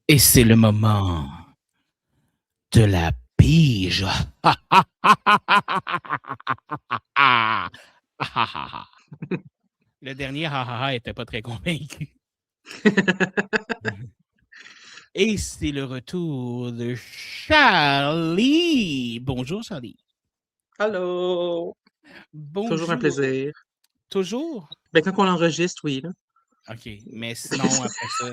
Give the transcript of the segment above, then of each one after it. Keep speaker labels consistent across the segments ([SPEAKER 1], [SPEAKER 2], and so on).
[SPEAKER 1] Et c'est le moment de la pige. Le dernier ha ha ha était pas très convaincu. Et c'est le retour de Charlie. Bonjour Charlie.
[SPEAKER 2] Allô! Toujours un
[SPEAKER 1] Bonjour.
[SPEAKER 2] plaisir.
[SPEAKER 1] Toujours?
[SPEAKER 2] Ben, quand on l'enregistre, oui, là.
[SPEAKER 1] OK, mais sinon après ça.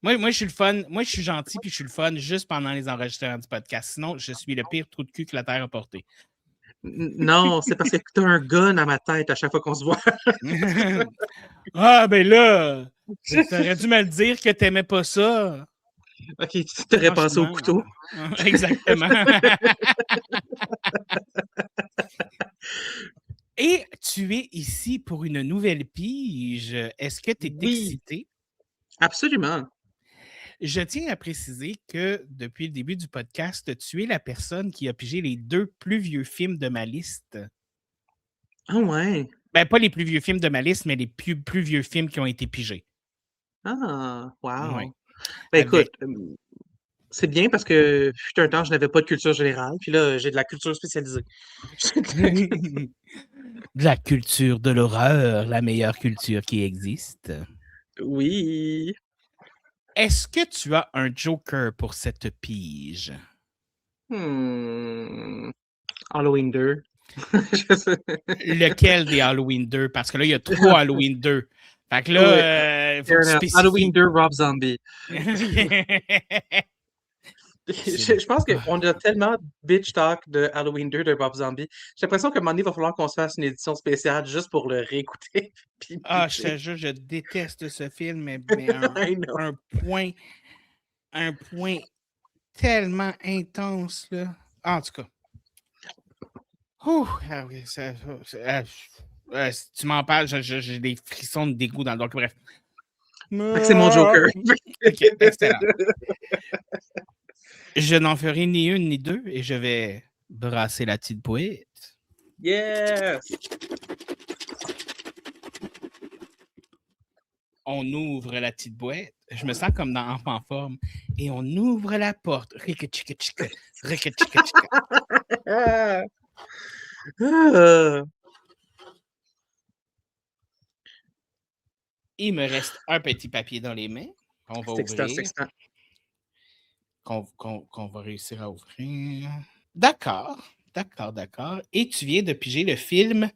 [SPEAKER 1] Moi, je suis le fun. Moi, je suis gentil puis je suis le fun juste pendant les enregistrements du podcast. Sinon, je suis le pire trou de cul que la Terre a porté.
[SPEAKER 2] Non, c'est parce que tu as un gun à ma tête à chaque fois qu'on se voit.
[SPEAKER 1] Ah, ben là, t'aurais dû me le dire que t'aimais pas ça.
[SPEAKER 2] OK, tu t'aurais passé au
[SPEAKER 1] Franchement.
[SPEAKER 2] couteau.
[SPEAKER 1] Exactement. Et tu es ici pour une nouvelle pige. Est-ce que tu es
[SPEAKER 2] Oui,
[SPEAKER 1] excité?
[SPEAKER 2] absolument.
[SPEAKER 1] Je tiens à préciser que depuis le début du podcast, tu es la personne qui a pigé les 2 plus vieux films de ma liste.
[SPEAKER 2] Ah ouais.
[SPEAKER 1] Ben, pas les plus vieux films de ma liste, mais les plus vieux films qui ont été pigés.
[SPEAKER 2] Ah,
[SPEAKER 1] Ouais.
[SPEAKER 2] wow. Ben, écoute,
[SPEAKER 1] Avec
[SPEAKER 2] c'est bien parce que fut un temps, je n'avais pas de culture générale, puis là, j'ai de la culture spécialisée.
[SPEAKER 1] de la culture de l'horreur, la meilleure culture qui existe.
[SPEAKER 2] Oui.
[SPEAKER 1] Est-ce que tu as un joker pour cette pige?
[SPEAKER 2] Hmm. Halloween 2. Je sais.
[SPEAKER 1] Lequel des Halloween 2? Parce que là, il y a 3 Halloween 2. Fait que
[SPEAKER 2] Oui,
[SPEAKER 1] là, il faut
[SPEAKER 2] fair
[SPEAKER 1] que tu
[SPEAKER 2] enough. Halloween
[SPEAKER 1] spécifies.
[SPEAKER 2] 2, Rob Zombie.
[SPEAKER 1] C'est
[SPEAKER 2] Je pense qu'on a tellement bitch talk de Halloween 2 de Rob Zombie. J'ai l'impression qu'à un moment donné, il va falloir qu'on se fasse une édition spéciale juste pour le réécouter puis le
[SPEAKER 1] Ah, je te
[SPEAKER 2] pitcher.
[SPEAKER 1] jure, je déteste ce film, mais
[SPEAKER 2] I know.
[SPEAKER 1] un point, un point tellement intense, là. En tout cas. Ouh, ah oui, si tu m'en parles, j'ai des frissons de dégoût dans le dos. Bref.
[SPEAKER 2] Fait que c'est mon Joker.
[SPEAKER 1] OK, excellent. Je n'en ferai ni une ni deux et je vais brasser la petite boîte.
[SPEAKER 2] Yes!
[SPEAKER 1] On ouvre la petite boîte. Je me sens comme dans Enfant Forme. Et on ouvre la porte. Rika-chika-chika, rika-chika-chika.
[SPEAKER 2] Ah! Ah!
[SPEAKER 1] Il me reste un petit papier dans les mains qu'on va
[SPEAKER 2] C'est excitant, c'est
[SPEAKER 1] ouvrir,
[SPEAKER 2] excitant.
[SPEAKER 1] qu'on va réussir à ouvrir. D'accord, d'accord, d'accord. Et tu viens de piger le film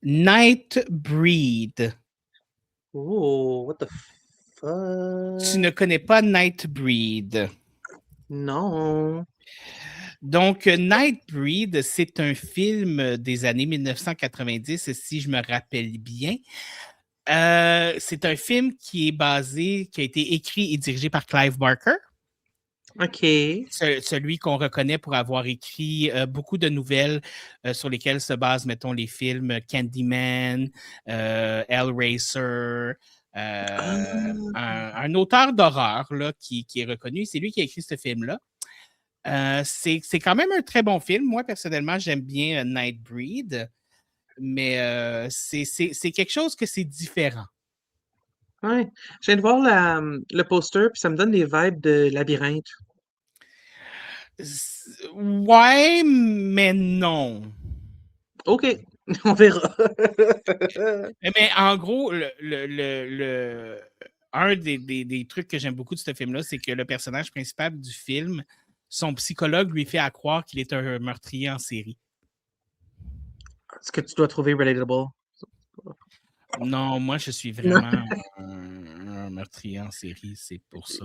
[SPEAKER 1] Nightbreed.
[SPEAKER 2] Oh, what the
[SPEAKER 1] Tu ne
[SPEAKER 2] fuck?
[SPEAKER 1] connais pas Nightbreed.
[SPEAKER 2] Non.
[SPEAKER 1] Donc, Nightbreed, c'est un film des années 1990, si je me rappelle bien. C'est un film qui a été écrit et dirigé par Clive Barker.
[SPEAKER 2] OK.
[SPEAKER 1] Celui qu'on reconnaît pour avoir écrit beaucoup de nouvelles sur lesquelles se basent, mettons, les films Candyman, Hellraiser,
[SPEAKER 2] Ah!
[SPEAKER 1] un auteur d'horreur là, qui est reconnu. C'est lui qui a écrit ce film-là. C'est quand même un très bon film. Moi, personnellement, j'aime bien Nightbreed, mais c'est quelque chose que c'est différent.
[SPEAKER 2] Ouais. Je viens de voir le poster, puis ça me donne des vibes de Labyrinthe.
[SPEAKER 1] Ouais, mais non.
[SPEAKER 2] OK, on verra.
[SPEAKER 1] Mais en gros, un des trucs que j'aime beaucoup de ce film-là, c'est que le personnage principal du film, son psychologue lui fait à croire qu'il est un meurtrier en série.
[SPEAKER 2] Ce que tu dois trouver relatable.
[SPEAKER 1] Non, moi, je suis
[SPEAKER 2] Non.
[SPEAKER 1] vraiment un meurtrier en série, c'est pour ça.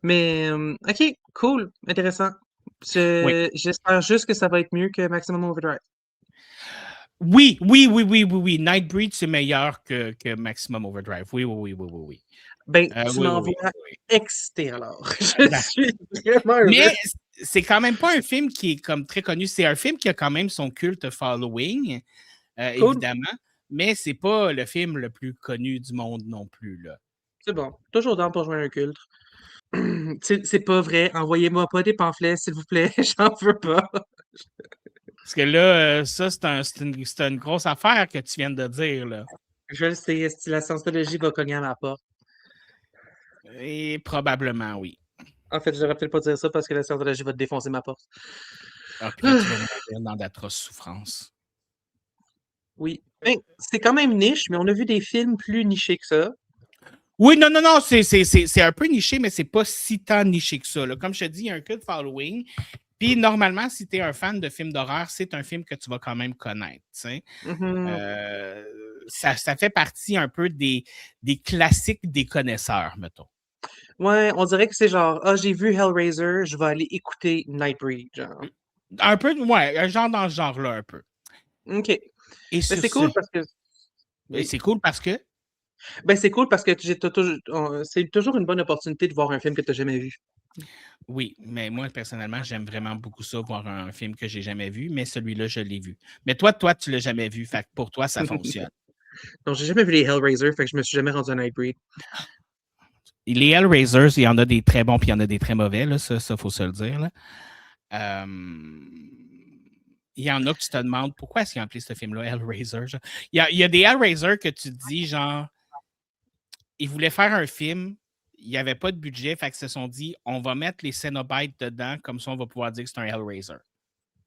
[SPEAKER 2] Mais, OK, cool, intéressant.
[SPEAKER 1] Oui.
[SPEAKER 2] J'espère juste que ça va être mieux que Maximum Overdrive.
[SPEAKER 1] Oui, oui, oui, oui, oui, oui. Nightbreed, c'est meilleur que Maximum Overdrive. Oui, oui, oui, oui, oui, oui.
[SPEAKER 2] Ben, tu
[SPEAKER 1] Oui, oui, oui,
[SPEAKER 2] m'envoies
[SPEAKER 1] oui.
[SPEAKER 2] excité alors. Je
[SPEAKER 1] Ben,
[SPEAKER 2] suis vraiment heureux.
[SPEAKER 1] mais c'est quand même pas un film qui est comme très connu. C'est un film qui a quand même son culte following,
[SPEAKER 2] Cool,
[SPEAKER 1] évidemment, mais c'est pas le film le plus connu du monde non plus, là.
[SPEAKER 2] c'est bon. Toujours dans pour jouer un culte. C'est pas vrai. Envoyez-moi pas des pamphlets, s'il vous plaît. J'en veux pas.
[SPEAKER 1] Parce que là, ça, c'est une grosse affaire que tu viens de dire, là.
[SPEAKER 2] Je le sais, esti, la scientologie va cogner à ma porte.
[SPEAKER 1] Et probablement, oui.
[SPEAKER 2] En fait, je devrais peut-être pas dire ça parce que la scientologie va te défoncer ma porte.
[SPEAKER 1] Ah, puis là, tu vas mourir dans d'atroces souffrances.
[SPEAKER 2] Oui. Ben, c'est quand même niche, mais on a vu des films plus nichés que ça.
[SPEAKER 1] Oui, non, c'est un peu niché, mais c'est pas si tant niché que ça. Là. Comme je te dis, il y a un cult following. Puis normalement, si tu es un fan de films d'horreur, c'est un film que tu vas quand même connaître.
[SPEAKER 2] Mhm.
[SPEAKER 1] Ça fait partie un peu des classiques des connaisseurs, mettons.
[SPEAKER 2] Ouais, on dirait que c'est genre, ah, j'ai vu Hellraiser, je vais aller écouter Nightbreed, genre.
[SPEAKER 1] Un peu, ouais, un genre dans ce genre-là, un peu.
[SPEAKER 2] OK.
[SPEAKER 1] Et
[SPEAKER 2] Mais
[SPEAKER 1] sur
[SPEAKER 2] c'est
[SPEAKER 1] ce,
[SPEAKER 2] cool parce que.
[SPEAKER 1] et
[SPEAKER 2] Oui.
[SPEAKER 1] c'est cool parce que,
[SPEAKER 2] Ben, c'est cool parce que c'est toujours une bonne opportunité de voir un film que tu n'as jamais vu.
[SPEAKER 1] oui, mais moi, personnellement, j'aime vraiment beaucoup ça, voir un film que j'ai jamais vu, mais celui-là, je l'ai vu. Mais toi, tu l'as jamais vu, fait que pour toi, ça fonctionne.
[SPEAKER 2] Donc, j'ai jamais vu les Hellraiser, fait que je me suis jamais rendu à Nightbreed.
[SPEAKER 1] Les Hellraisers, il y en a des très bons, puis il y en a des très mauvais, là, ça faut se le dire. Là. Il y en a que tu te demandes pourquoi est-ce qu'ils ont appelé ce film-là Hellraiser. Il y a des Hellraiser que tu te dis, genre, ils voulaient faire un film, il n'y avait pas de budget, fait qu'ils se sont dit, on va mettre les Cenobites dedans, comme ça on va pouvoir dire que c'est un Hellraiser.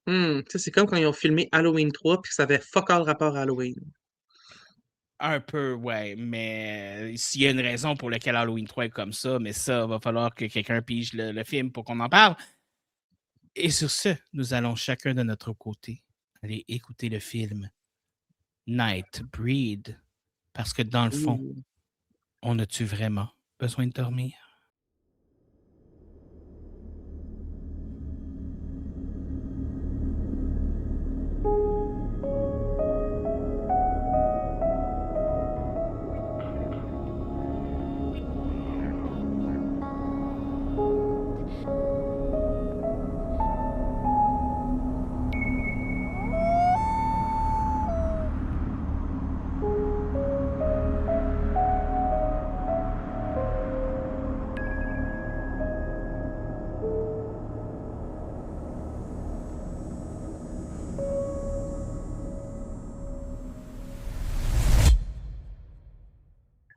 [SPEAKER 2] Tu sais, c'est comme quand ils ont filmé Halloween 3 puis que ça avait fuck all rapport à Halloween.
[SPEAKER 1] Un peu, ouais, mais s'il y a une raison pour laquelle Halloween 3 est comme ça, mais ça, va falloir que quelqu'un pige le film pour qu'on en parle. Et sur ce, nous allons chacun de notre côté aller écouter le film Nightbreed, parce que dans le fond,
[SPEAKER 2] Ouh.
[SPEAKER 1] on a-tu vraiment besoin de dormir?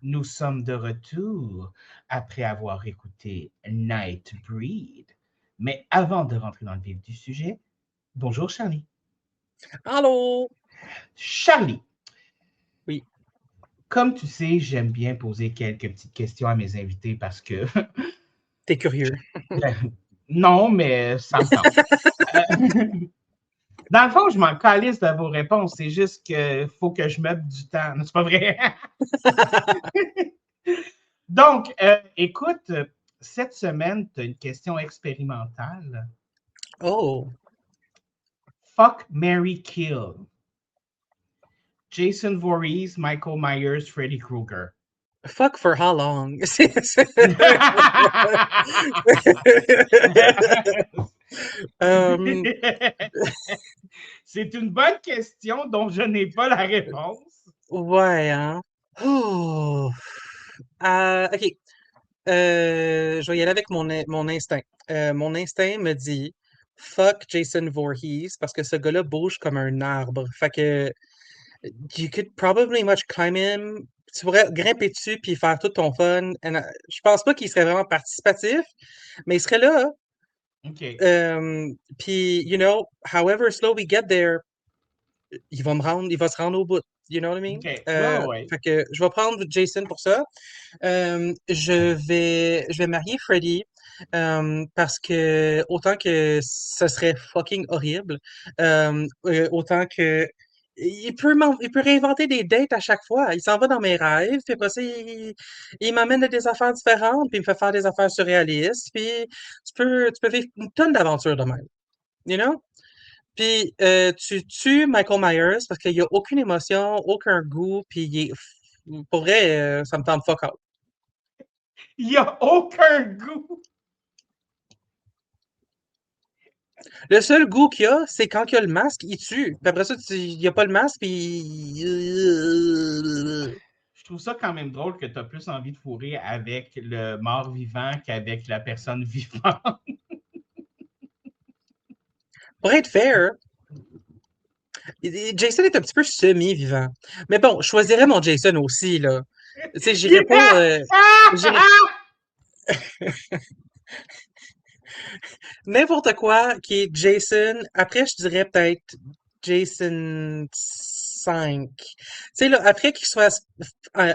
[SPEAKER 1] Nous sommes de retour après avoir écouté Nightbreed. Mais avant de rentrer dans le vif du sujet, bonjour Charlie.
[SPEAKER 2] Allô?
[SPEAKER 1] Charlie.
[SPEAKER 2] Oui.
[SPEAKER 1] Comme tu sais, j'aime bien poser quelques petites questions à mes invités parce que...
[SPEAKER 2] T'es curieux.
[SPEAKER 1] non, mais ça me tente. Dans le fond, je m'en calisse de vos réponses. C'est juste qu'il faut que je meuble du temps. C'est pas vrai? Donc, écoute, cette semaine, tu as une question expérimentale.
[SPEAKER 2] Oh.
[SPEAKER 1] Fuck, Mary Kill. Jason Voorhees, Michael Myers, Freddy Krueger.
[SPEAKER 2] Fuck for how long? Um,
[SPEAKER 1] C'est une bonne question dont je n'ai pas la réponse.
[SPEAKER 2] ouais, hein? Oh. OK. Je vais y aller avec mon instinct. Mon instinct me dit fuck Jason Voorhees parce que ce gars-là bouge comme un arbre. Fait que you could probably much climb him. Tu pourrais grimper dessus puis faire tout ton fun. Je pense pas qu'il serait vraiment participatif, mais il serait là.
[SPEAKER 1] OK.
[SPEAKER 2] Puis, you know, however slow we get there, il va se rendre au bout. You know what I mean?
[SPEAKER 1] OK. Ouais.
[SPEAKER 2] Fait que je vais prendre Jason pour ça. Je vais marier Freddy parce que autant que ce serait fucking horrible, autant que il peut réinventer des dates à chaque fois. Il s'en va dans mes rêves, puis après ça, il m'amène à des affaires différentes, puis il me fait faire des affaires surréalistes, puis tu peux vivre une tonne d'aventures de même. You know? Puis tu tues Michael Myers parce qu'il n'y a aucune émotion, aucun goût, puis pour vrai, ça me tente fuck out.
[SPEAKER 1] Il n'y a aucun goût.
[SPEAKER 2] Le seul goût qu'il y a, c'est quand il y a le masque, il tue. Puis après ça, il n'y a pas le masque, puis...
[SPEAKER 1] Je trouve ça quand même drôle que tu as plus envie de fourrer avec le mort-vivant qu'avec la personne vivante.
[SPEAKER 2] Pour être fair, Jason est un petit peu semi-vivant. Mais bon, je choisirais mon Jason aussi, là. Tu sais, j'irais pas... j'irais- N'importe quoi qui est Jason. Après, je dirais peut-être Jason 5. Tu sais, là, après qu'il soit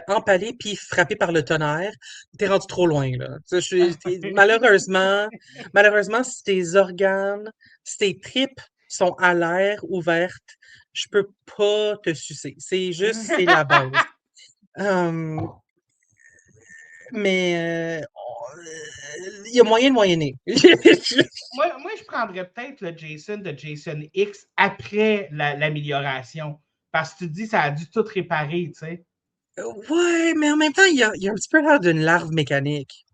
[SPEAKER 2] empalé puis frappé par le tonnerre, t'es rendu trop loin, là. Tu sais, malheureusement, si tes organes, si tes tripes sont à l'air ouvertes, je peux pas te sucer. C'est la base. Hum, mais il y a moyen de moyenner.
[SPEAKER 1] Moi, je prendrais peut-être le Jason de Jason X après l'amélioration. Parce que tu te dis, ça a dû tout réparer, tu sais.
[SPEAKER 2] Ouais, mais en même temps, il y a un petit peu l'air d'une larve mécanique.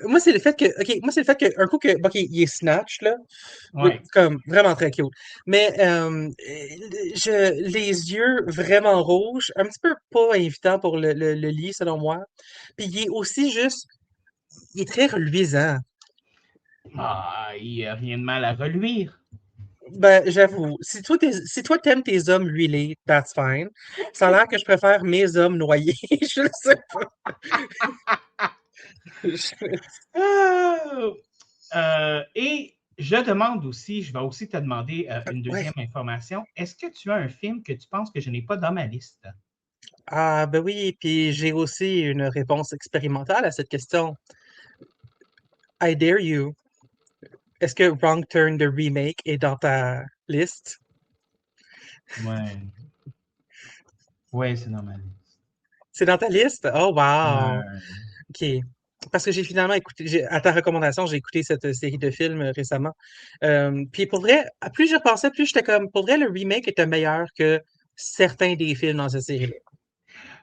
[SPEAKER 2] Moi, c'est le fait que, ok, moi, c'est le fait que, un coup que, ok, il est snatch, là,
[SPEAKER 1] Ouais.
[SPEAKER 2] comme, vraiment très cute. Mais, les yeux vraiment rouges, un petit peu pas invitant pour le lit, selon moi. Puis il est aussi juste, il est très reluisant.
[SPEAKER 1] Ah, il n'y a rien de mal à reluire.
[SPEAKER 2] Ben, j'avoue, si toi t'aimes tes hommes huilés, that's fine. Ça a l'air que je préfère mes hommes noyés, je le sais pas.
[SPEAKER 1] Et je demande aussi, je vais aussi te demander une
[SPEAKER 2] Ouais.
[SPEAKER 1] deuxième information. Est-ce que tu as un film que tu penses que je n'ai pas dans ma liste?
[SPEAKER 2] Ah, ben oui, puis j'ai aussi une réponse expérimentale à cette question. I dare you. Est-ce que Wrong Turn the remake est dans ta liste?
[SPEAKER 1] Ouais. Ouais, c'est dans ma liste.
[SPEAKER 2] C'est dans ta liste? Oh, wow!
[SPEAKER 1] Ouais.
[SPEAKER 2] OK. Parce que j'ai finalement écouté, à ta recommandation, j'ai écouté cette série de films récemment. Puis pour vrai, plus j'y repensais, plus j'étais comme, pour vrai, le remake était meilleur que certains des films dans cette série-là.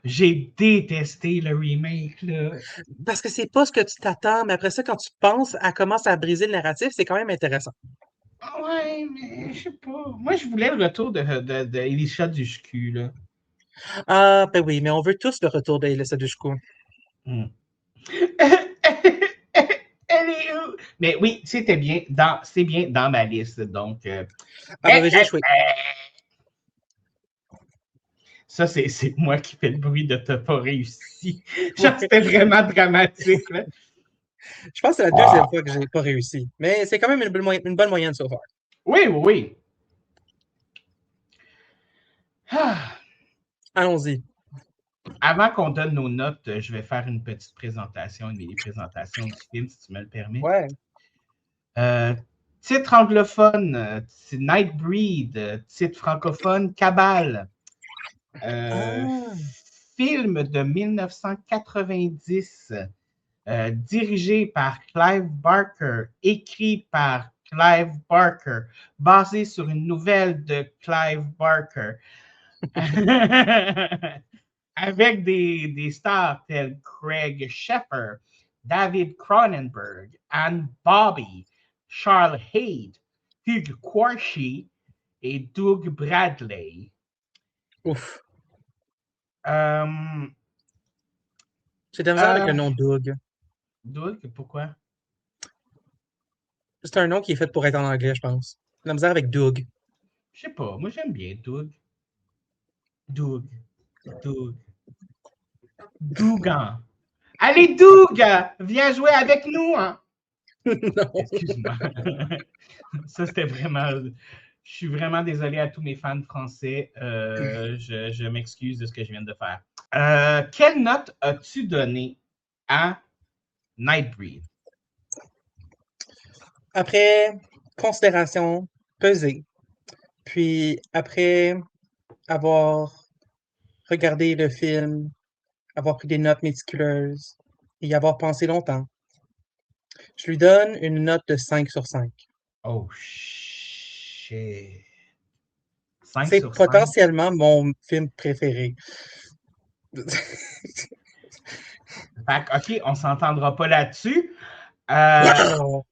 [SPEAKER 1] J'ai détesté le remake, là.
[SPEAKER 2] Parce que c'est pas ce que tu t'attends, mais après ça, quand tu penses à comment ça a brisé le narratif, c'est quand même intéressant.
[SPEAKER 1] Ouais, mais je sais pas. Moi, je voulais le retour de Elisha Dushku, là.
[SPEAKER 2] Ah, ben oui, mais on veut tous le retour d'Elissa Dushku.
[SPEAKER 1] Hmm. Elle est où? Mais oui, c'est bien dans ma liste. Donc,
[SPEAKER 2] Ah, ben j'ai échoué.
[SPEAKER 1] ça, c'est moi qui fais le bruit de t'as pas réussi. Genre, c'était vraiment dramatique, là.
[SPEAKER 2] Je pense que c'est la deuxième fois que j'ai pas réussi. Mais c'est quand même une bonne moyenne so far.
[SPEAKER 1] Oui, oui, oui. Ah.
[SPEAKER 2] Allons-y.
[SPEAKER 1] Avant qu'on donne nos notes, je vais faire une petite présentation, une mini-présentation du film, si tu me le permets.
[SPEAKER 2] Ouais.
[SPEAKER 1] Euh, Titre anglophone, c'est Nightbreed. Titre francophone, Cabal. Euh,
[SPEAKER 2] Ah,
[SPEAKER 1] Film de 1990, dirigé par Clive Barker, écrit par Clive Barker, basé sur une nouvelle de Clive Barker, avec des stars tels Craig Sheffer, David Cronenberg, Anne Bobby, Charles Haid, Hugh Quarshie et Doug Bradley.
[SPEAKER 2] ouf.
[SPEAKER 1] Euh,
[SPEAKER 2] J'ai de la misère avec le
[SPEAKER 1] euh,
[SPEAKER 2] nom Doug.
[SPEAKER 1] Doug, pourquoi?
[SPEAKER 2] C'est un nom qui est fait pour être en anglais, je pense. J'ai de la misère avec Doug.
[SPEAKER 1] Je sais pas, moi j'aime bien Doug. Doug, Doug, Dougan. Allez, Doug, viens jouer avec nous. Hein?
[SPEAKER 2] Non.
[SPEAKER 1] Excuse-moi. Ça, c'était vraiment. Je suis vraiment désolé à tous mes fans français. Je m'excuse de ce que je viens de faire. Quelle note as-tu donné à Nightbreed?
[SPEAKER 2] Après considération, pesée, puis après avoir regardé le film, avoir pris des notes méticuleuses et y avoir pensé longtemps, je lui donne une note de 5 sur 5.
[SPEAKER 1] Oh, shit. 5
[SPEAKER 2] C'est
[SPEAKER 1] sur 5.
[SPEAKER 2] potentiellement mon film préféré.
[SPEAKER 1] Fait OK, on s'entendra pas là-dessus. Euh,
[SPEAKER 2] Wow!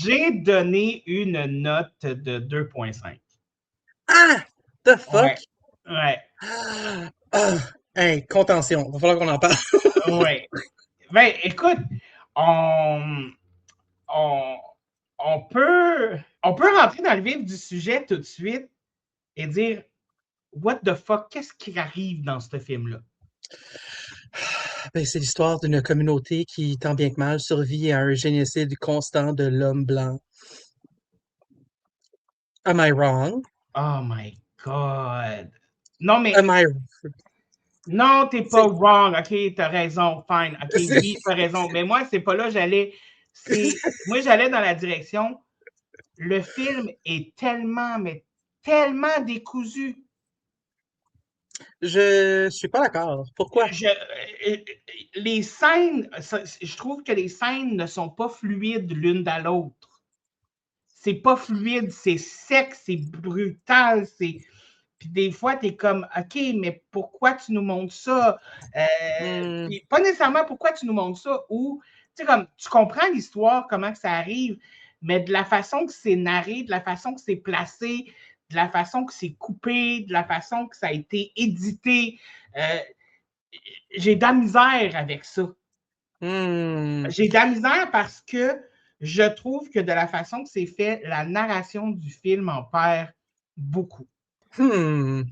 [SPEAKER 1] j'ai donné une note de 2,5.
[SPEAKER 2] Ah! The fuck?
[SPEAKER 1] Ouais. Ouais.
[SPEAKER 2] Ah! Ah! Hey, contention. Va falloir qu'on en parle.
[SPEAKER 1] Ouais. Ben, écoute, on, on, on peut rentrer dans le vif du sujet tout de suite et dire What the fuck, qu'est-ce qui arrive dans ce film-là?
[SPEAKER 2] Ben, c'est l'histoire d'une communauté qui, tant bien que mal, survit à un génocide constant de l'homme blanc. Am I wrong?
[SPEAKER 1] Oh my God. Non, mais
[SPEAKER 2] Am I...
[SPEAKER 1] non, t'es pas
[SPEAKER 2] C'est...
[SPEAKER 1] wrong. OK, t'as raison. Fine. OK,
[SPEAKER 2] c'est-
[SPEAKER 1] oui, t'as raison. Mais moi, c'est pas là j'allais. Moi, j'allais dans la direction. Le film est tellement, mais tellement décousu.
[SPEAKER 2] Je suis pas d'accord. Pourquoi?
[SPEAKER 1] Les scènes, je trouve que les scènes ne sont pas fluides l'une dans l'autre. C'est pas fluide, c'est sec, c'est brutal, c'est. Puis des fois, tu es comme, OK, mais pourquoi tu nous montres ça?
[SPEAKER 2] Hmm,
[SPEAKER 1] Puis pas nécessairement pourquoi tu nous montres ça, ou, tu sais, comme, tu comprends l'histoire, comment que ça arrive, mais de la façon que c'est narré, de la façon que c'est placé, de la façon que c'est coupé, de la façon que ça a été édité, j'ai de la misère avec ça.
[SPEAKER 2] hmm,
[SPEAKER 1] J'ai de la misère parce que je trouve que de la façon que c'est fait, la narration du film en perd beaucoup.
[SPEAKER 2] hmm.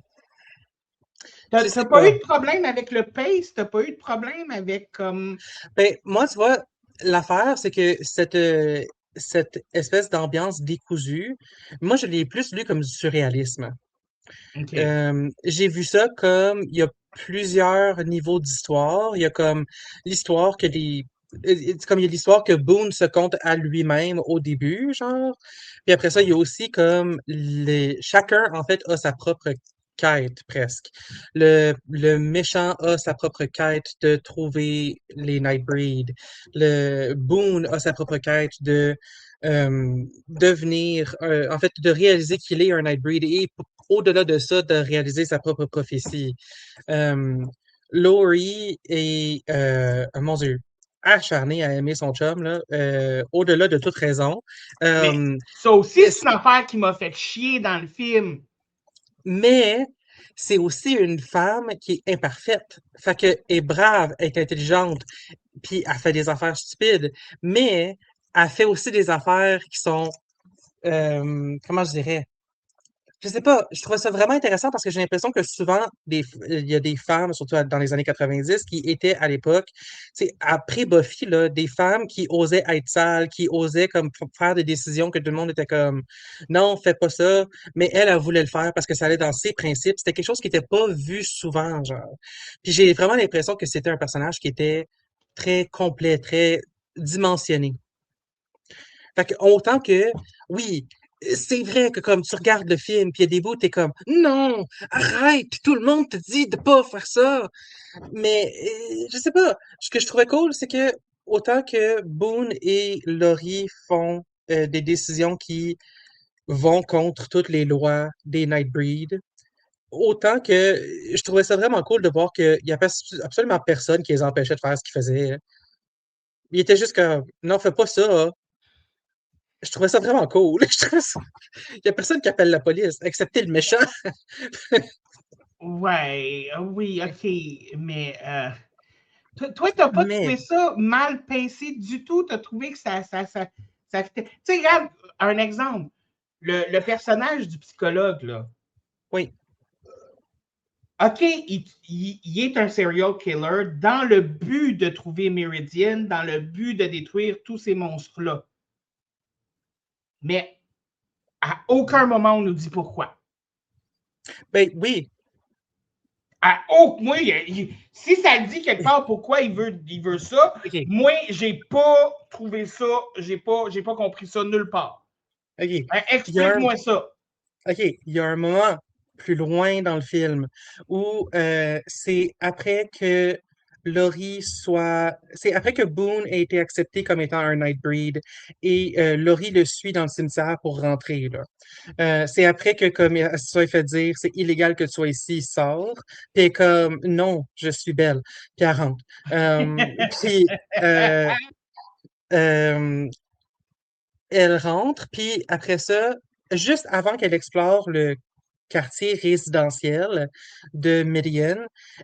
[SPEAKER 1] T'as
[SPEAKER 2] Je sais
[SPEAKER 1] pas eu
[SPEAKER 2] pas.
[SPEAKER 1] de problème avec le pace, t'as pas eu de problème avec comme.
[SPEAKER 2] Ben, moi, tu vois, l'affaire, c'est que cette espèce d'ambiance décousue, moi, je l'ai plus lu comme du surréalisme.
[SPEAKER 1] OK.
[SPEAKER 2] J'ai vu ça comme il y a plusieurs niveaux d'histoire. Il y a comme l'histoire que comme il y a l'histoire que Boone se conte à lui-même au début, genre. Puis après ça, il y a aussi comme chacun, en fait, a sa propre quête, presque. Le méchant a sa propre quête de trouver les Nightbreed. Le Boone a sa propre quête de devenir, en fait, de réaliser qu'il est un Nightbreed et au-delà de ça, de réaliser sa propre prophétie. Euh, Laurie est, mon Dieu, acharnée à aimer son chum, là, au-delà de toute raison.
[SPEAKER 1] Mais
[SPEAKER 2] Euh,
[SPEAKER 1] ça aussi, c'est
[SPEAKER 2] est-ce-
[SPEAKER 1] une affaire qui m'a fait chier dans le film.
[SPEAKER 2] mais c'est aussi une femme qui est imparfaite. Fait que est brave, est intelligente, puis elle fait des affaires stupides, mais elle fait aussi des affaires qui sont, comment je dirais, je sais pas, je trouve ça vraiment intéressant parce que j'ai l'impression que souvent, il y a des femmes, surtout dans les années 90, qui étaient à l'époque, c'est après Buffy, là, des femmes qui osaient être sales, qui osaient comme faire des décisions que tout le monde était comme non, fais pas ça, mais elle voulait le faire parce que ça allait dans ses principes. C'était quelque chose qui n'était pas vu souvent, genre. Puis j'ai vraiment l'impression que c'était un personnage qui était très complet, très dimensionné. Fait que autant que, oui, c'est vrai que comme tu regardes le film, puis il y a des bouts, t'es comme, non, arrête, puis tout le monde te dit de pas faire ça. Mais, je sais pas, ce que je trouvais cool, c'est que autant que Boone et Laurie font des décisions qui vont contre toutes les lois des Nightbreed, autant que je trouvais ça vraiment cool de voir qu'il y a absolument personne qui les empêchait de faire ce qu'ils faisaient. Il était juste comme, non, fais pas ça. Je trouvais ça vraiment cool. Il y a personne qui appelle la police, excepté le méchant.
[SPEAKER 1] Ouais, oui, OK. Mais toi, t'as pas
[SPEAKER 2] Mais
[SPEAKER 1] trouvé ça mal pincé du tout. T'as trouvé que ça fitait. Tu sais, regarde, un exemple. Le personnage du psychologue, là.
[SPEAKER 2] oui,
[SPEAKER 1] OK, il est un serial killer dans le but de trouver Meridian, dans le but de détruire tous ces monstres-là. Mais à aucun moment on nous dit pourquoi.
[SPEAKER 2] ben oui.
[SPEAKER 1] Moi, si ça dit quelque part pourquoi il veut ça,
[SPEAKER 2] OK,
[SPEAKER 1] moi, j'ai pas trouvé ça, j'ai pas compris ça nulle part.
[SPEAKER 2] OK. Il y a un,
[SPEAKER 1] Explique-moi ça.
[SPEAKER 2] OK, il y a un moment plus loin dans le film où c'est après que c'est après que Boone a été accepté comme étant un Nightbreed et Laurie le suit dans le cimetière pour rentrer, là. C'est après que, comme elle se soit fait dire, c'est illégal que tu sois ici, sors. Puis elle est comme, non, je suis belle. Puis elle rentre. Puis euh, euh, elle rentre, puis après ça, juste avant qu'elle explore le quartier résidentiel de Midian,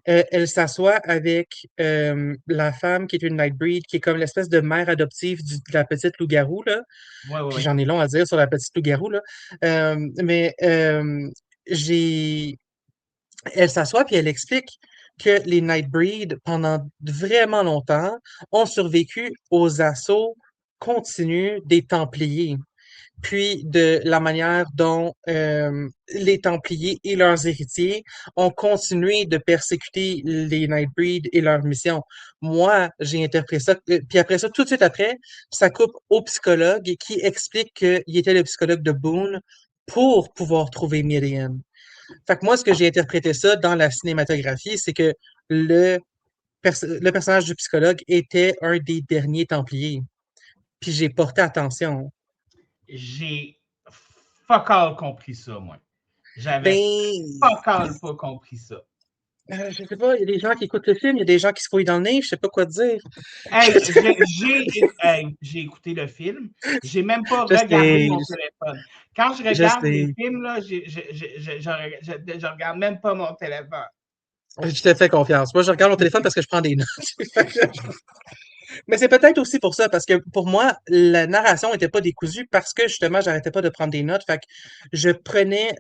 [SPEAKER 2] elle s'assoit avec la femme qui est une Nightbreed, qui est comme l'espèce de mère adoptive de la petite loup-garou, là.
[SPEAKER 1] Ouais, ouais,
[SPEAKER 2] Puis
[SPEAKER 1] ouais.
[SPEAKER 2] j'en ai long à dire sur la petite loup-garou, là. Mais j'ai... Elle s'assoit, puis elle explique que les Nightbreed, pendant vraiment longtemps, ont survécu aux assauts continus des Templiers, puis de la manière dont les Templiers et leurs héritiers ont continué de persécuter les Nightbreed et leur mission. Moi, j'ai interprété ça, puis après ça, tout de suite après, ça coupe au psychologue qui explique qu'il était le psychologue de Boone pour pouvoir trouver Midian. Fait que moi, ce que j'ai interprété ça dans la cinématographie, c'est que le, le personnage du psychologue était un des derniers Templiers. Puis j'ai porté attention.
[SPEAKER 3] J'ai fuck all compris ça, moi. J'avais
[SPEAKER 2] Ben,
[SPEAKER 3] fuck all pas compris ça.
[SPEAKER 2] je sais pas, il y a des gens qui écoutent le film, il y a des gens qui se fouillent dans le nez, je sais pas quoi te dire.
[SPEAKER 3] Hey, j'ai écouté le film. J'ai même pas
[SPEAKER 2] Je
[SPEAKER 3] regardé
[SPEAKER 2] sais,
[SPEAKER 3] mon téléphone. Quand je
[SPEAKER 2] je
[SPEAKER 3] regarde des
[SPEAKER 2] sais.
[SPEAKER 3] films, là, je regarde même pas mon téléphone.
[SPEAKER 2] Je te fais confiance. Moi, je regarde mon téléphone parce que je prends des notes. Mais c'est peut-être aussi pour ça, parce que pour moi, la narration était pas décousue parce que justement, j'arrêtais pas de prendre des notes. Fait que je prenais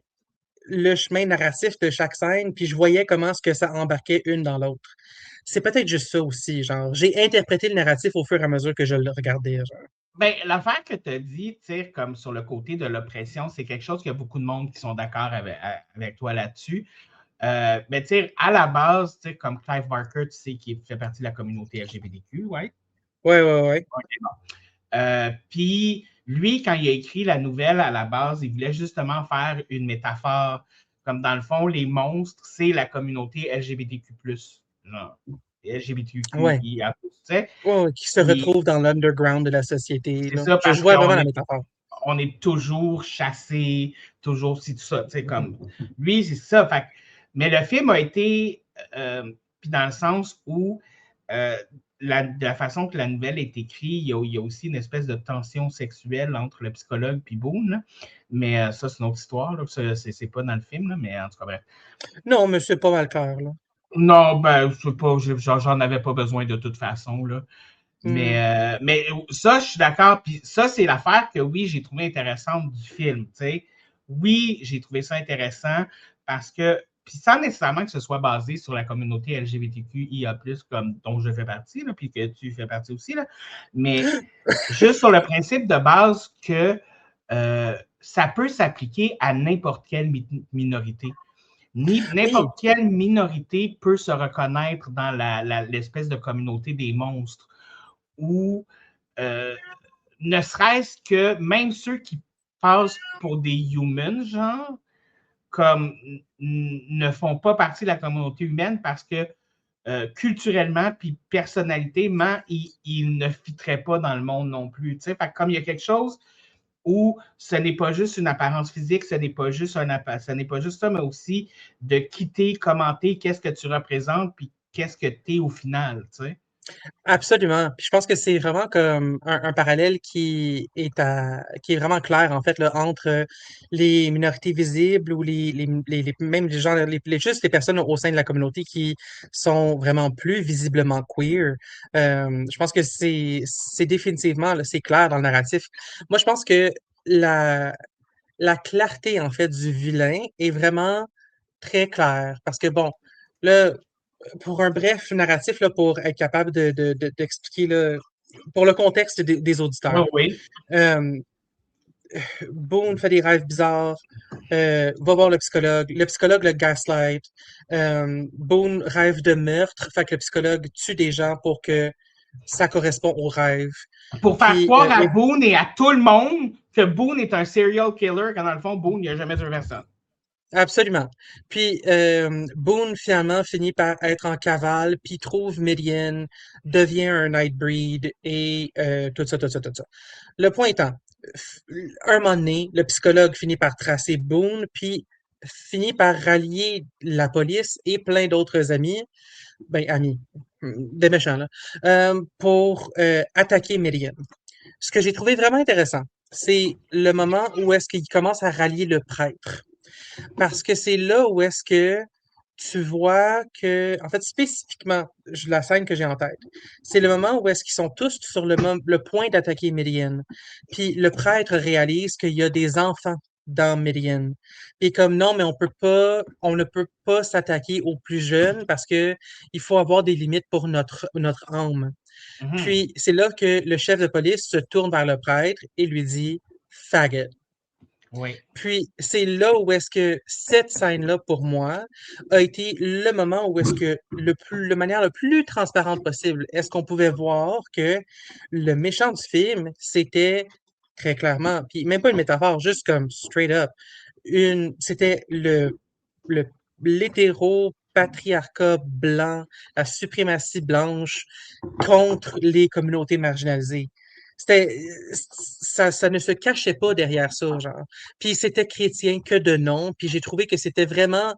[SPEAKER 2] le chemin narratif de chaque scène, puis je voyais comment est-ce que ça embarquait une dans l'autre. C'est peut-être juste ça aussi, genre, j'ai interprété le narratif au fur et à mesure que je le regardais, genre.
[SPEAKER 3] Ben, l'affaire que tu as dit, tu sais, comme sur le côté de l'oppression, c'est quelque chose qu'il y a beaucoup de monde qui sont d'accord avec toi là-dessus. Mais tu sais, à la base, tu sais, comme Clive Barker, tu sais, qui fait partie de la communauté LGBTQ, ouais.
[SPEAKER 2] Ouais.
[SPEAKER 3] Puis lui, quand il a écrit la nouvelle à la base, il voulait justement faire une métaphore. Comme dans le fond, les monstres, c'est la communauté LGBTQ+. Genre,
[SPEAKER 2] Ouais.
[SPEAKER 3] LGBTQIA+, tu sais.
[SPEAKER 2] Ouais, qui se
[SPEAKER 3] Puis
[SPEAKER 2] retrouve dans l'underground de la société,
[SPEAKER 3] c'est
[SPEAKER 2] là.
[SPEAKER 3] ça
[SPEAKER 2] Je
[SPEAKER 3] parce
[SPEAKER 2] vois vraiment la métaphore.
[SPEAKER 3] on est toujours chassé, toujours si tout ça, tu sais, comme lui, c'est ça. Fait, mais le film a été, puis dans le sens où de la façon que la nouvelle est écrite, il y a aussi une espèce de tension sexuelle entre le psychologue et Boone. Là. Mais ça, c'est une autre histoire. Là, c'est pas dans le film, là, mais en tout cas, bref.
[SPEAKER 2] Non, mais c'est pas mal clair, là.
[SPEAKER 3] Non, ben, j'en avais pas besoin de toute façon. Là.
[SPEAKER 2] Hmm.
[SPEAKER 3] Mais ça, je suis d'accord. Puis ça, c'est l'affaire que oui, j'ai trouvé intéressante du film. T'sais. Oui, j'ai trouvé ça intéressant parce que, puis sans nécessairement que ce soit basé sur la communauté LGBTQIA, comme dont je fais partie, là, puis que tu fais partie aussi, là, mais juste sur le principe de base que ça peut s'appliquer à n'importe quelle minorité.
[SPEAKER 2] Oui,
[SPEAKER 3] N'importe quelle minorité peut se reconnaître dans l'espèce de communauté des monstres où ne serait-ce que même ceux qui passent pour des humans, genre, comme ne font pas partie de la communauté humaine parce que culturellement puis personnalitément, ils ne fitteraient pas dans le monde non plus. Fait que comme il y a quelque chose où ce n'est pas juste une apparence physique, ce n'est pas juste ça, mais aussi de quitter, commenter qu'est-ce que tu représentes puis qu'est-ce que tu es au final. T'sais.
[SPEAKER 2] absolument. Puis je pense que c'est vraiment comme un parallèle qui est vraiment clair, en fait, là, entre les minorités visibles ou même les gens, juste les personnes au sein de la communauté qui sont vraiment plus visiblement queer. Je pense que c'est définitivement, là, c'est clair dans le narratif. Moi, je pense que la, la clarté, en fait, du vilain est vraiment très claire. Parce que, bon, là, pour un bref narratif, là, pour être capable d'expliquer, là, pour le contexte des
[SPEAKER 3] Oui,
[SPEAKER 2] auditeurs.
[SPEAKER 3] oui.
[SPEAKER 2] Euh, Boone fait des rêves bizarres, va voir le psychologue le gaslight. Boone rêve de meurtre, fait que le psychologue tue des gens pour que ça correspond au rêve.
[SPEAKER 3] Pour faire
[SPEAKER 2] Puis,
[SPEAKER 3] croire à Boone et à tout le monde que Boone est un serial killer, quand dans le fond, Boone n'a jamais tué personne.
[SPEAKER 2] absolument. Puis Boone finalement finit par être en cavale, puis trouve Midian, devient un Nightbreed et tout ça. Le point étant, un moment donné, le psychologue finit par tracer Boone, puis finit par rallier la police et plein d'autres amis, ben amis, des méchants là, pour attaquer Midian. Ce que j'ai trouvé vraiment intéressant, c'est le moment où est-ce qu'il commence à rallier le prêtre. Parce que c'est là où est-ce que tu vois que, en fait, spécifiquement, la scène que j'ai en tête, c'est le moment où est-ce qu'ils sont tous sur le point d'attaquer Midian. Puis le prêtre réalise qu'il y a des enfants dans Midian. Et comme non, mais on ne peut pas s'attaquer aux plus jeunes parce que il faut avoir des limites pour notre âme.
[SPEAKER 3] Mhm.
[SPEAKER 2] Puis c'est là que le chef de police se tourne vers le prêtre et lui dit faggot.
[SPEAKER 3] Oui.
[SPEAKER 2] Puis c'est là où est-ce que cette scène-là, pour moi, a été le moment où est-ce que de manière le plus transparente possible, est-ce qu'on pouvait voir que le méchant du film, c'était très clairement, puis même pas une métaphore, juste comme straight up, c'était le l'hétéro-patriarcat blanc, la suprématie blanche contre les communautés marginalisées. C'était, ça ne se cachait pas derrière ça, genre. Puis c'était chrétien que de nom. Puis j'ai trouvé que c'était vraiment,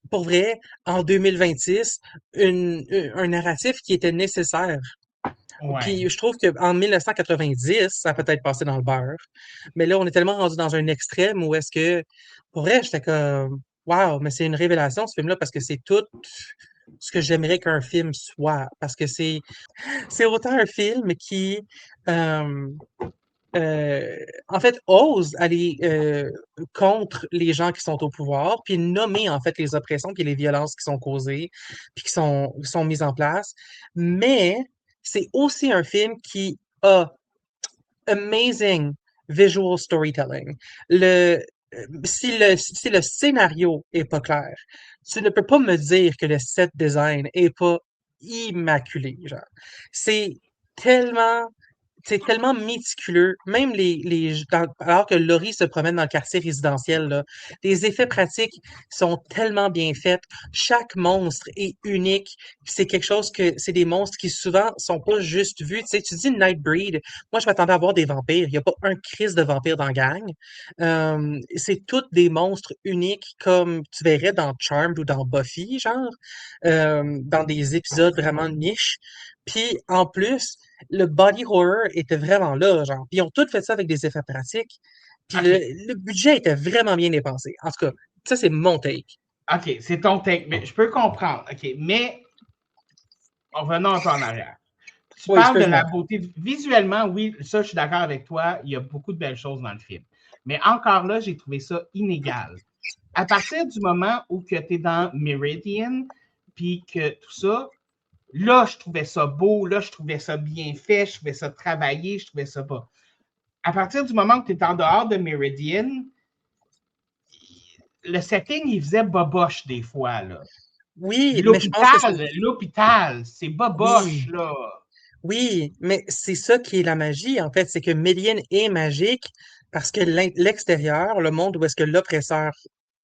[SPEAKER 2] pour vrai, en 2026, un narratif qui était nécessaire.
[SPEAKER 3] Ouais.
[SPEAKER 2] Puis je trouve qu'en 1990, ça a peut-être passé dans le beurre. Mais là, on est tellement rendu dans un extrême où est-ce que, pour vrai, j'étais comme, wow, mais c'est une révélation ce film-là parce que c'est tout ce que j'aimerais qu'un film soit. Parce que c'est autant un film qui, euh, en fait, ose aller contre les gens qui sont au pouvoir, puis nommer en fait les oppressions puis les violences qui sont causées, puis qui sont mises en place. Mais c'est aussi un film qui a amazing visual storytelling. Si le scénario est pas clair, tu ne peux pas me dire que le set design est pas immaculé, genre. C'est tellement c'est tellement méticuleux, même alors que Laurie se promène dans le quartier résidentiel, là, les effets pratiques sont tellement bien faits. Chaque monstre est unique. C'est quelque chose c'est des monstres qui souvent sont pas juste vus. Tu sais, tu dis Nightbreed. Moi, je m'attendais à voir des vampires. Il n'y a pas un crise de vampire dans la gang. C'est tous des monstres uniques comme tu verrais dans Charmed ou dans Buffy, genre, dans des épisodes vraiment niches. Puis, en plus, le body horror était vraiment là, genre. Puis ils ont tout fait ça avec des effets pratiques. Puis
[SPEAKER 3] OK.
[SPEAKER 2] le budget était vraiment bien dépensé. En tout cas, ça, c'est mon take.
[SPEAKER 3] OK, c'est ton take. Mais je peux comprendre. OK, mais revenons un peu en arrière. Tu
[SPEAKER 2] Oui,
[SPEAKER 3] parles de
[SPEAKER 2] excuse-moi.
[SPEAKER 3] la beauté. Visuellement, oui, ça, je suis d'accord avec toi. Il y a beaucoup de belles choses dans le film. Mais encore là, j'ai trouvé ça inégal. À partir du moment où tu es dans Meridian, puis que tout ça, là, je trouvais ça beau, là, je trouvais ça bien fait, je trouvais ça travaillé, je trouvais ça pas. À partir du moment où tu es en dehors de Meridian, le setting, il faisait boboche des fois, là.
[SPEAKER 2] Oui, mais je pense que
[SPEAKER 3] L'hôpital, c'est boboche,
[SPEAKER 2] oui,
[SPEAKER 3] là.
[SPEAKER 2] oui, mais c'est ça qui est la magie, en fait. C'est que Méliane est magique parce que l'extérieur, le monde où est-ce que l'oppresseur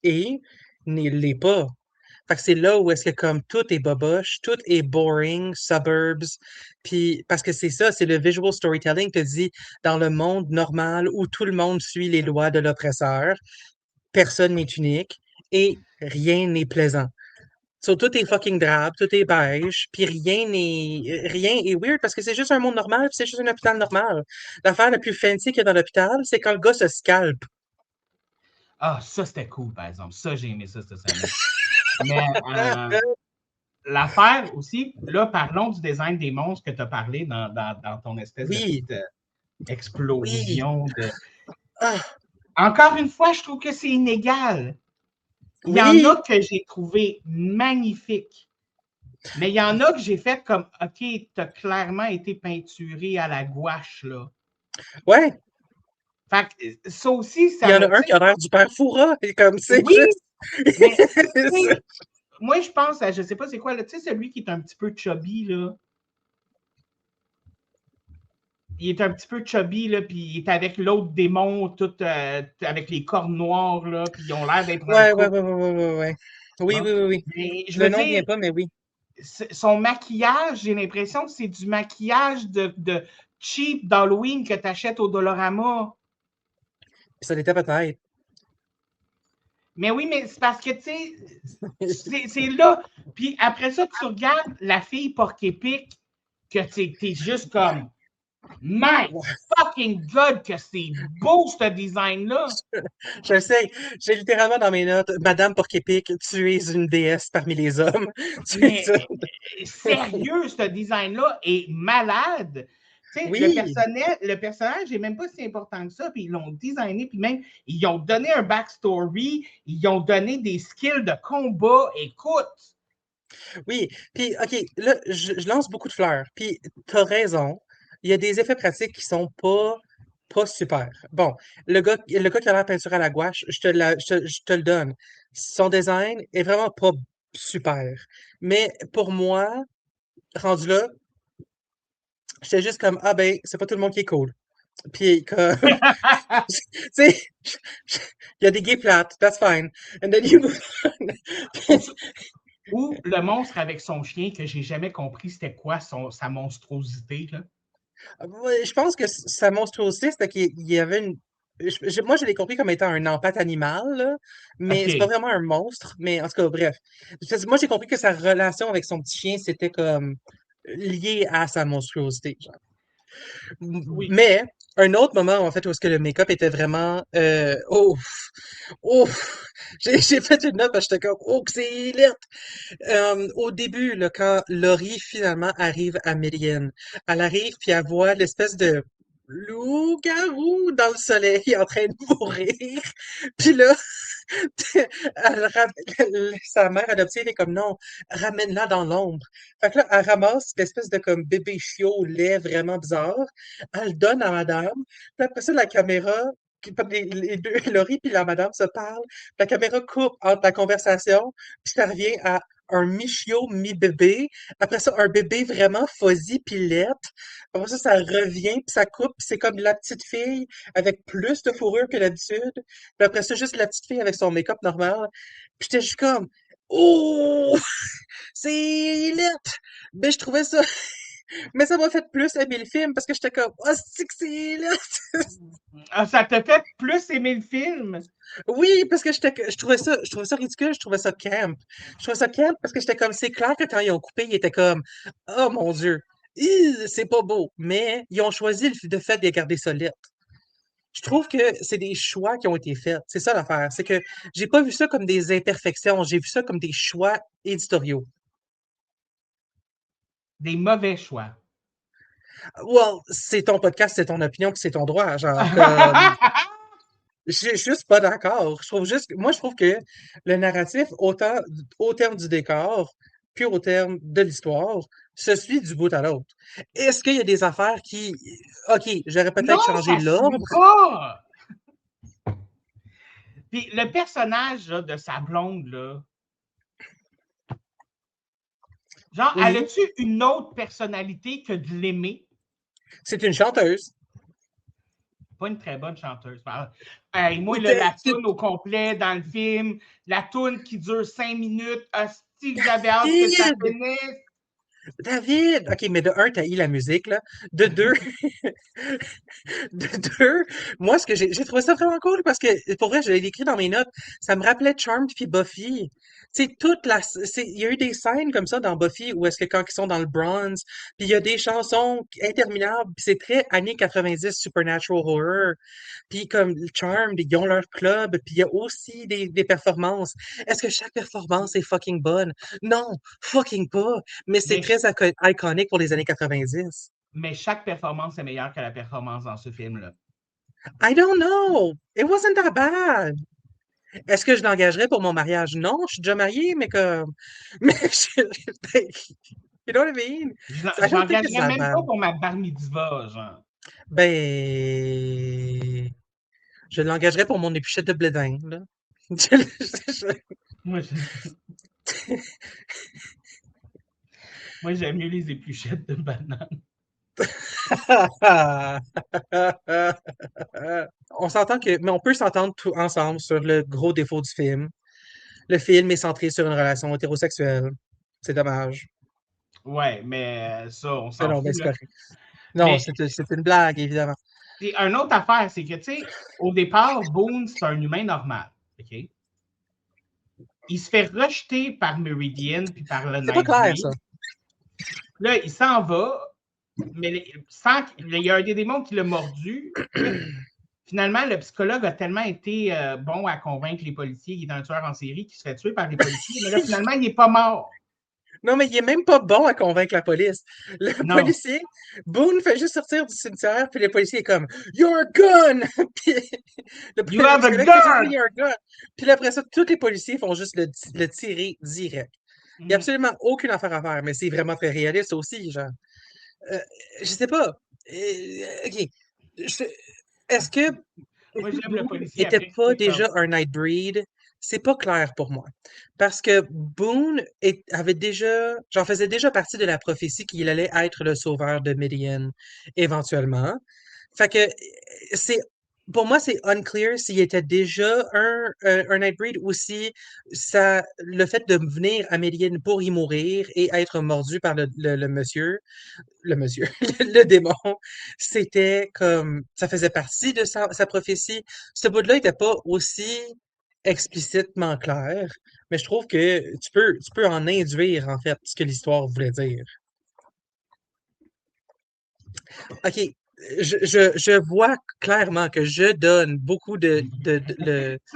[SPEAKER 2] est, ne l'est pas. Fait que c'est là où est-ce que comme tout est boboche, tout est boring, suburbs, puis parce que c'est ça, c'est le visual storytelling te dit dans le monde normal où tout le monde suit les lois de l'oppresseur, personne n'est unique et rien n'est plaisant. So, tout est fucking drabe, tout est beige, puis rien est weird parce que c'est juste un monde normal, puis c'est juste un hôpital normal. L'affaire la plus fancy qu'il y a dans l'hôpital, c'est quand le gars se scalpe.
[SPEAKER 3] Ah, ça, c'était cool, par exemple. Ça, j'ai aimé ça, cette scène-là. Mais l'affaire aussi, là, parlons du design des monstres que tu as parlé dans ton espèce de
[SPEAKER 2] Oui,
[SPEAKER 3] petite
[SPEAKER 2] oui.
[SPEAKER 3] explosion de.
[SPEAKER 2] Ah,
[SPEAKER 3] Encore une fois, je trouve que c'est inégal. Il y en
[SPEAKER 2] oui,
[SPEAKER 3] a que j'ai trouvé magnifiques. Mais il y en a que j'ai fait comme OK, tu as clairement été peinturé à la gouache, là.
[SPEAKER 2] ouais.
[SPEAKER 3] Fait que ça aussi,
[SPEAKER 2] Il y
[SPEAKER 3] ça
[SPEAKER 2] en
[SPEAKER 3] me.
[SPEAKER 2] a un qui a l'air du père Foura, et comme c'est
[SPEAKER 3] Oui,
[SPEAKER 2] juste.
[SPEAKER 3] mais moi, je pense à, je sais pas c'est quoi, tu sais, celui qui est un petit peu chubby, là. Il est un petit peu chubby, là, puis il est avec l'autre démon, tout avec les cornes noires, là, puis ils ont l'air d'être en
[SPEAKER 2] Ouais, ouais,
[SPEAKER 3] couple.
[SPEAKER 2] ouais, ouais, ouais, ouais, ouais. Oui,
[SPEAKER 3] Bon.
[SPEAKER 2] oui, oui, oui.
[SPEAKER 3] Mais je
[SPEAKER 2] Le
[SPEAKER 3] veux
[SPEAKER 2] nom
[SPEAKER 3] dire,
[SPEAKER 2] vient pas, mais oui.
[SPEAKER 3] son maquillage, j'ai l'impression que c'est du maquillage de cheap d'Halloween que tu achètes au Dollarama.
[SPEAKER 2] Ça l'était peut-être.
[SPEAKER 3] Mais oui, mais c'est parce que, tu sais, c'est là. Puis après ça, tu regardes la fille porc-épic, que t'es juste comme, my fucking God, que c'est beau, ce design-là.
[SPEAKER 2] Je sais, j'ai littéralement dans mes notes, Madame Porc-Épic, tu es une déesse parmi les hommes. Tu es
[SPEAKER 3] Mais
[SPEAKER 2] ça.
[SPEAKER 3] sérieux, ce design-là est malade. Tu sais,
[SPEAKER 2] Oui.
[SPEAKER 3] le personnage n'est même pas si important que ça, puis ils l'ont designé, puis même, ils ont donné un backstory, ils ont donné des skills de combat. Écoute,
[SPEAKER 2] Oui, puis OK, là, je lance beaucoup de fleurs, puis t'as raison, il y a des effets pratiques qui sont pas super. Bon, le gars qui a l'air peinture à la gouache, je te le donne. Son design est vraiment pas super. Mais pour moi, rendu là, j'étais juste comme, ah ben, c'est pas tout le monde qui est cool. Puis comme, tu sais, il y a des gays plates, that's fine. And then you move on.
[SPEAKER 3] ou le monstre avec son chien, que j'ai jamais compris c'était quoi sa monstruosité, là.
[SPEAKER 2] Ouais, je pense que sa monstruosité, c'était qu'il y avait une. Moi, je l'ai compris comme étant un empathe animal, là, mais c'est pas
[SPEAKER 3] OK.
[SPEAKER 2] vraiment un monstre. Mais en tout cas, bref. Moi, j'ai compris que sa relation avec son petit chien, c'était comme lié à sa monstruosité. Genre.
[SPEAKER 3] Oui.
[SPEAKER 2] Mais un autre moment, en fait, où est-ce que le make-up était vraiment. J'ai fait une note parce que j'étais comme, oh, que c'est laid! Au début, là, quand Laurie finalement arrive à Meridian, elle arrive puis elle voit l'espèce de loup-garou dans le soleil en train de mourir. Puis là, sa mère adoptive est comme non, ramène-la dans l'ombre. Fait que là, elle ramasse l'espèce de comme bébé chiot lait vraiment bizarre. Elle le donne à madame. Puis après ça, la caméra, comme les deux, Laurie puis la madame se parlent. La caméra coupe entre la conversation, puis ça revient à un mi-chiot, mi-bébé. Après ça, un bébé vraiment fuzzy puis laid. Après ça, ça revient, puis ça coupe, puis c'est comme la petite fille avec plus de fourrure que d'habitude. Puis après ça, juste la petite fille avec son make-up normal. Puis j'étais juste comme, oh, c'est laid! Mais je trouvais ça, mais ça m'a fait plus aimer le film parce que j'étais comme, oh, c'est que c'est laid!
[SPEAKER 3] Ah, ça t'a fait plus aimer le film?
[SPEAKER 2] Oui, parce que je trouvais ça ridicule, je trouvais ça camp. Je trouvais ça camp parce que j'étais comme, c'est clair que quand ils ont coupé, ils étaient comme, oh mon Dieu, c'est pas beau. Mais ils ont choisi le fait de garder ça laid. Je trouve que c'est des choix qui ont été faits. C'est ça l'affaire. C'est que j'ai pas vu ça comme des imperfections, j'ai vu ça comme des choix éditoriaux.
[SPEAKER 3] Des mauvais choix.
[SPEAKER 2] Well, c'est ton podcast, c'est ton opinion, puis c'est ton droit. Genre, comme, je suis juste pas d'accord. Moi, je trouve que le narratif, autant au terme du décor, puis au terme de l'histoire, se suit du bout à l'autre. Est-ce qu'il y a des affaires qui, OK, j'aurais
[SPEAKER 3] Non,
[SPEAKER 2] peut-être changé
[SPEAKER 3] ça suit
[SPEAKER 2] l'ordre.
[SPEAKER 3] pas! Puis le personnage là, de sa blonde, là, genre, elle
[SPEAKER 2] Oui,
[SPEAKER 3] a-tu une autre personnalité que de l'aimer?
[SPEAKER 2] c'est une chanteuse.
[SPEAKER 3] Pas une très bonne chanteuse. Hey, moi, là,
[SPEAKER 2] T'es-
[SPEAKER 3] la toune au complet dans le film, la toune qui dure 5 minutes, hostie que j'avais hâte que ça
[SPEAKER 2] David!
[SPEAKER 3] finisse.
[SPEAKER 2] David! OK, mais de un, t'as la musique, là. De deux, de deux, moi, ce que j'ai trouvé ça vraiment cool parce que, pour vrai, je l'ai écrit dans mes notes. Ça me rappelait Charmed puis Buffy. Tu sais, il y a eu des scènes comme ça dans Buffy où est-ce que quand ils sont dans le bronze, puis il y a des chansons interminables, puis c'est très années 90 supernatural horror. Puis comme Charmed, ils ont leur club, puis il y a aussi des performances. Est-ce que chaque performance est fucking bonne? Non, fucking pas. Mais c'est
[SPEAKER 3] Mais,
[SPEAKER 2] très iconique pour les années 90.
[SPEAKER 3] mais chaque performance est meilleure que la performance dans ce film-là.
[SPEAKER 2] I don't know. It wasn't that bad. Est-ce que je l'engagerais pour mon mariage? Non, je suis déjà mariée, mais comme. Mais you know what I mean? I
[SPEAKER 3] Je
[SPEAKER 2] don't think it's
[SPEAKER 3] l'engagerais
[SPEAKER 2] that
[SPEAKER 3] même
[SPEAKER 2] bad.
[SPEAKER 3] pas pour ma bar mitzvah, genre.
[SPEAKER 2] Ben. Je l'engagerais pour mon épluchette de blé d'Inde, là.
[SPEAKER 3] Moi, moi, j'aime mieux les épluchettes de bananes.
[SPEAKER 2] On s'entend que. Mais on peut s'entendre tout ensemble sur le gros défaut du film. Le film est centré sur une relation hétérosexuelle. C'est dommage.
[SPEAKER 3] Ouais, mais ça, on
[SPEAKER 2] Mais
[SPEAKER 3] s'en
[SPEAKER 2] non, ben
[SPEAKER 3] fout,
[SPEAKER 2] c'est
[SPEAKER 3] là.
[SPEAKER 2] correct. Non,
[SPEAKER 3] Mais
[SPEAKER 2] c'est une blague, évidemment.
[SPEAKER 3] une autre affaire, c'est que, tu sais, au départ, Boone, c'est un humain normal. OK? Il se fait rejeter par Meridian puis par le
[SPEAKER 2] C'est pas clair,
[SPEAKER 3] Nightwing.
[SPEAKER 2] ça.
[SPEAKER 3] Là, il s'en va, mais sans qu'il y a un des démons qui l'a mordu. Là, finalement, le psychologue a tellement été bon à convaincre les policiers qu'il est un tueur en série qui se fait tuer par les policiers. Mais là, finalement, il n'est pas mort.
[SPEAKER 2] Non, mais il est même pas bon à convaincre la police. Le
[SPEAKER 3] Non.
[SPEAKER 2] policier, Boone fait juste sortir du cimetière, puis le policier est comme Your gun! Puis le
[SPEAKER 3] You have a
[SPEAKER 2] psychologue fait juste
[SPEAKER 3] gun!
[SPEAKER 2] dire Your gun! Puis après ça, tous les policiers font juste le tirer direct. Il n'y a absolument aucune affaire à faire, mais c'est vraiment très réaliste aussi, genre. Je sais pas. OK. Est-ce que
[SPEAKER 3] Moi, j'aime le
[SPEAKER 2] Boone
[SPEAKER 3] policier
[SPEAKER 2] était
[SPEAKER 3] après.
[SPEAKER 2] pas déjà un Nightbreed? C'est pas clair pour moi. Parce que Boone avait déjà, j'en faisais déjà partie de la prophétie qu'il allait être le sauveur de Midian, éventuellement. Fait que c'est, pour moi, c'est unclear s'il était déjà un Nightbreed ou si le fait de venir à Midian pour y mourir et être mordu par le monsieur, le démon, c'était comme, ça faisait partie de sa prophétie. Ce bout-là n'était pas aussi explicitement clair, mais je trouve que tu peux en induire, en fait, ce que l'histoire voulait dire. OK. Je vois clairement que je donne beaucoup
[SPEAKER 3] Tu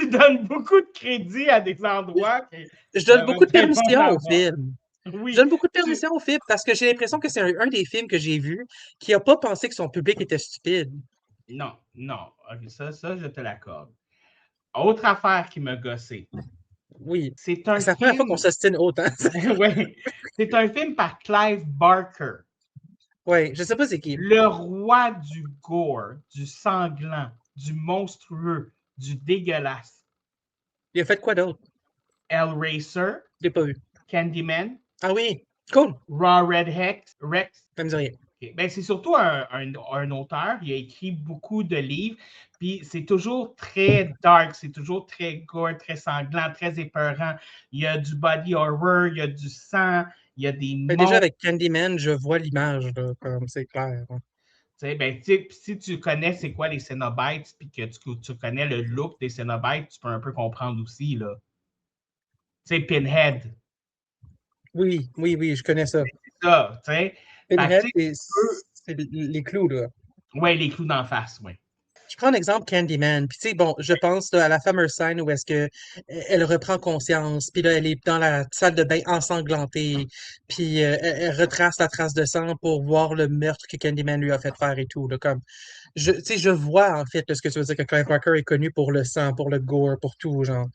[SPEAKER 3] donnes beaucoup de crédit à des endroits.
[SPEAKER 2] Je donne beaucoup de
[SPEAKER 3] peut-être pas
[SPEAKER 2] permission
[SPEAKER 3] en
[SPEAKER 2] au
[SPEAKER 3] avoir.
[SPEAKER 2] film.
[SPEAKER 3] Oui.
[SPEAKER 2] Je donne beaucoup de permission au film parce que j'ai l'impression que c'est un des films que j'ai vu qui n'a pas pensé que son public était stupide.
[SPEAKER 3] Non, non. Ça, je te l'accorde. Autre affaire qui m'a gossé.
[SPEAKER 2] Oui.
[SPEAKER 3] C'est un
[SPEAKER 2] C'est la première fois qu'on s'ostine autant.
[SPEAKER 3] Oui. C'est un film par Clive Barker.
[SPEAKER 2] Oui, je sais pas c'est qui.
[SPEAKER 3] Le roi du gore, du sanglant, du monstrueux, du dégueulasse.
[SPEAKER 2] Il a fait quoi d'autre?
[SPEAKER 3] Hellraiser.
[SPEAKER 2] Je l'ai pas vu.
[SPEAKER 3] Candyman.
[SPEAKER 2] Ah oui, cool.
[SPEAKER 3] Raw Red Rex.
[SPEAKER 2] Ça me dit rien.
[SPEAKER 3] Okay. Ben, c'est surtout un auteur. Il a écrit beaucoup de livres. Puis c'est toujours très dark, c'est toujours très gore, très sanglant, très épeurant. Il y a du body horror, il y a du sang, il y a des
[SPEAKER 2] Ben, déjà avec Candyman, je vois l'image, comme c'est clair.
[SPEAKER 3] Ben, si tu connais c'est quoi les Cenobites, puis que tu connais le look des Cenobites, tu peux un peu comprendre aussi, là. Tu sais, Pinhead.
[SPEAKER 2] Oui, je connais ça.
[SPEAKER 3] C'est ça, tu sais.
[SPEAKER 2] Pinhead, c'est les clous, là.
[SPEAKER 3] Oui, les clous d'en face, oui.
[SPEAKER 2] Je prends l'exemple Candyman, puis tu sais, bon, je pense là, à la fameuse scène où est-ce que elle reprend conscience, puis là, elle est dans la salle de bain ensanglantée, puis elle retrace la trace de sang pour voir le meurtre que Candyman lui a fait faire et tout, là, comme, tu sais, je vois, en fait, ce que tu veux dire, que Clive Barker est connu pour le sang, pour le gore, pour tout, genre.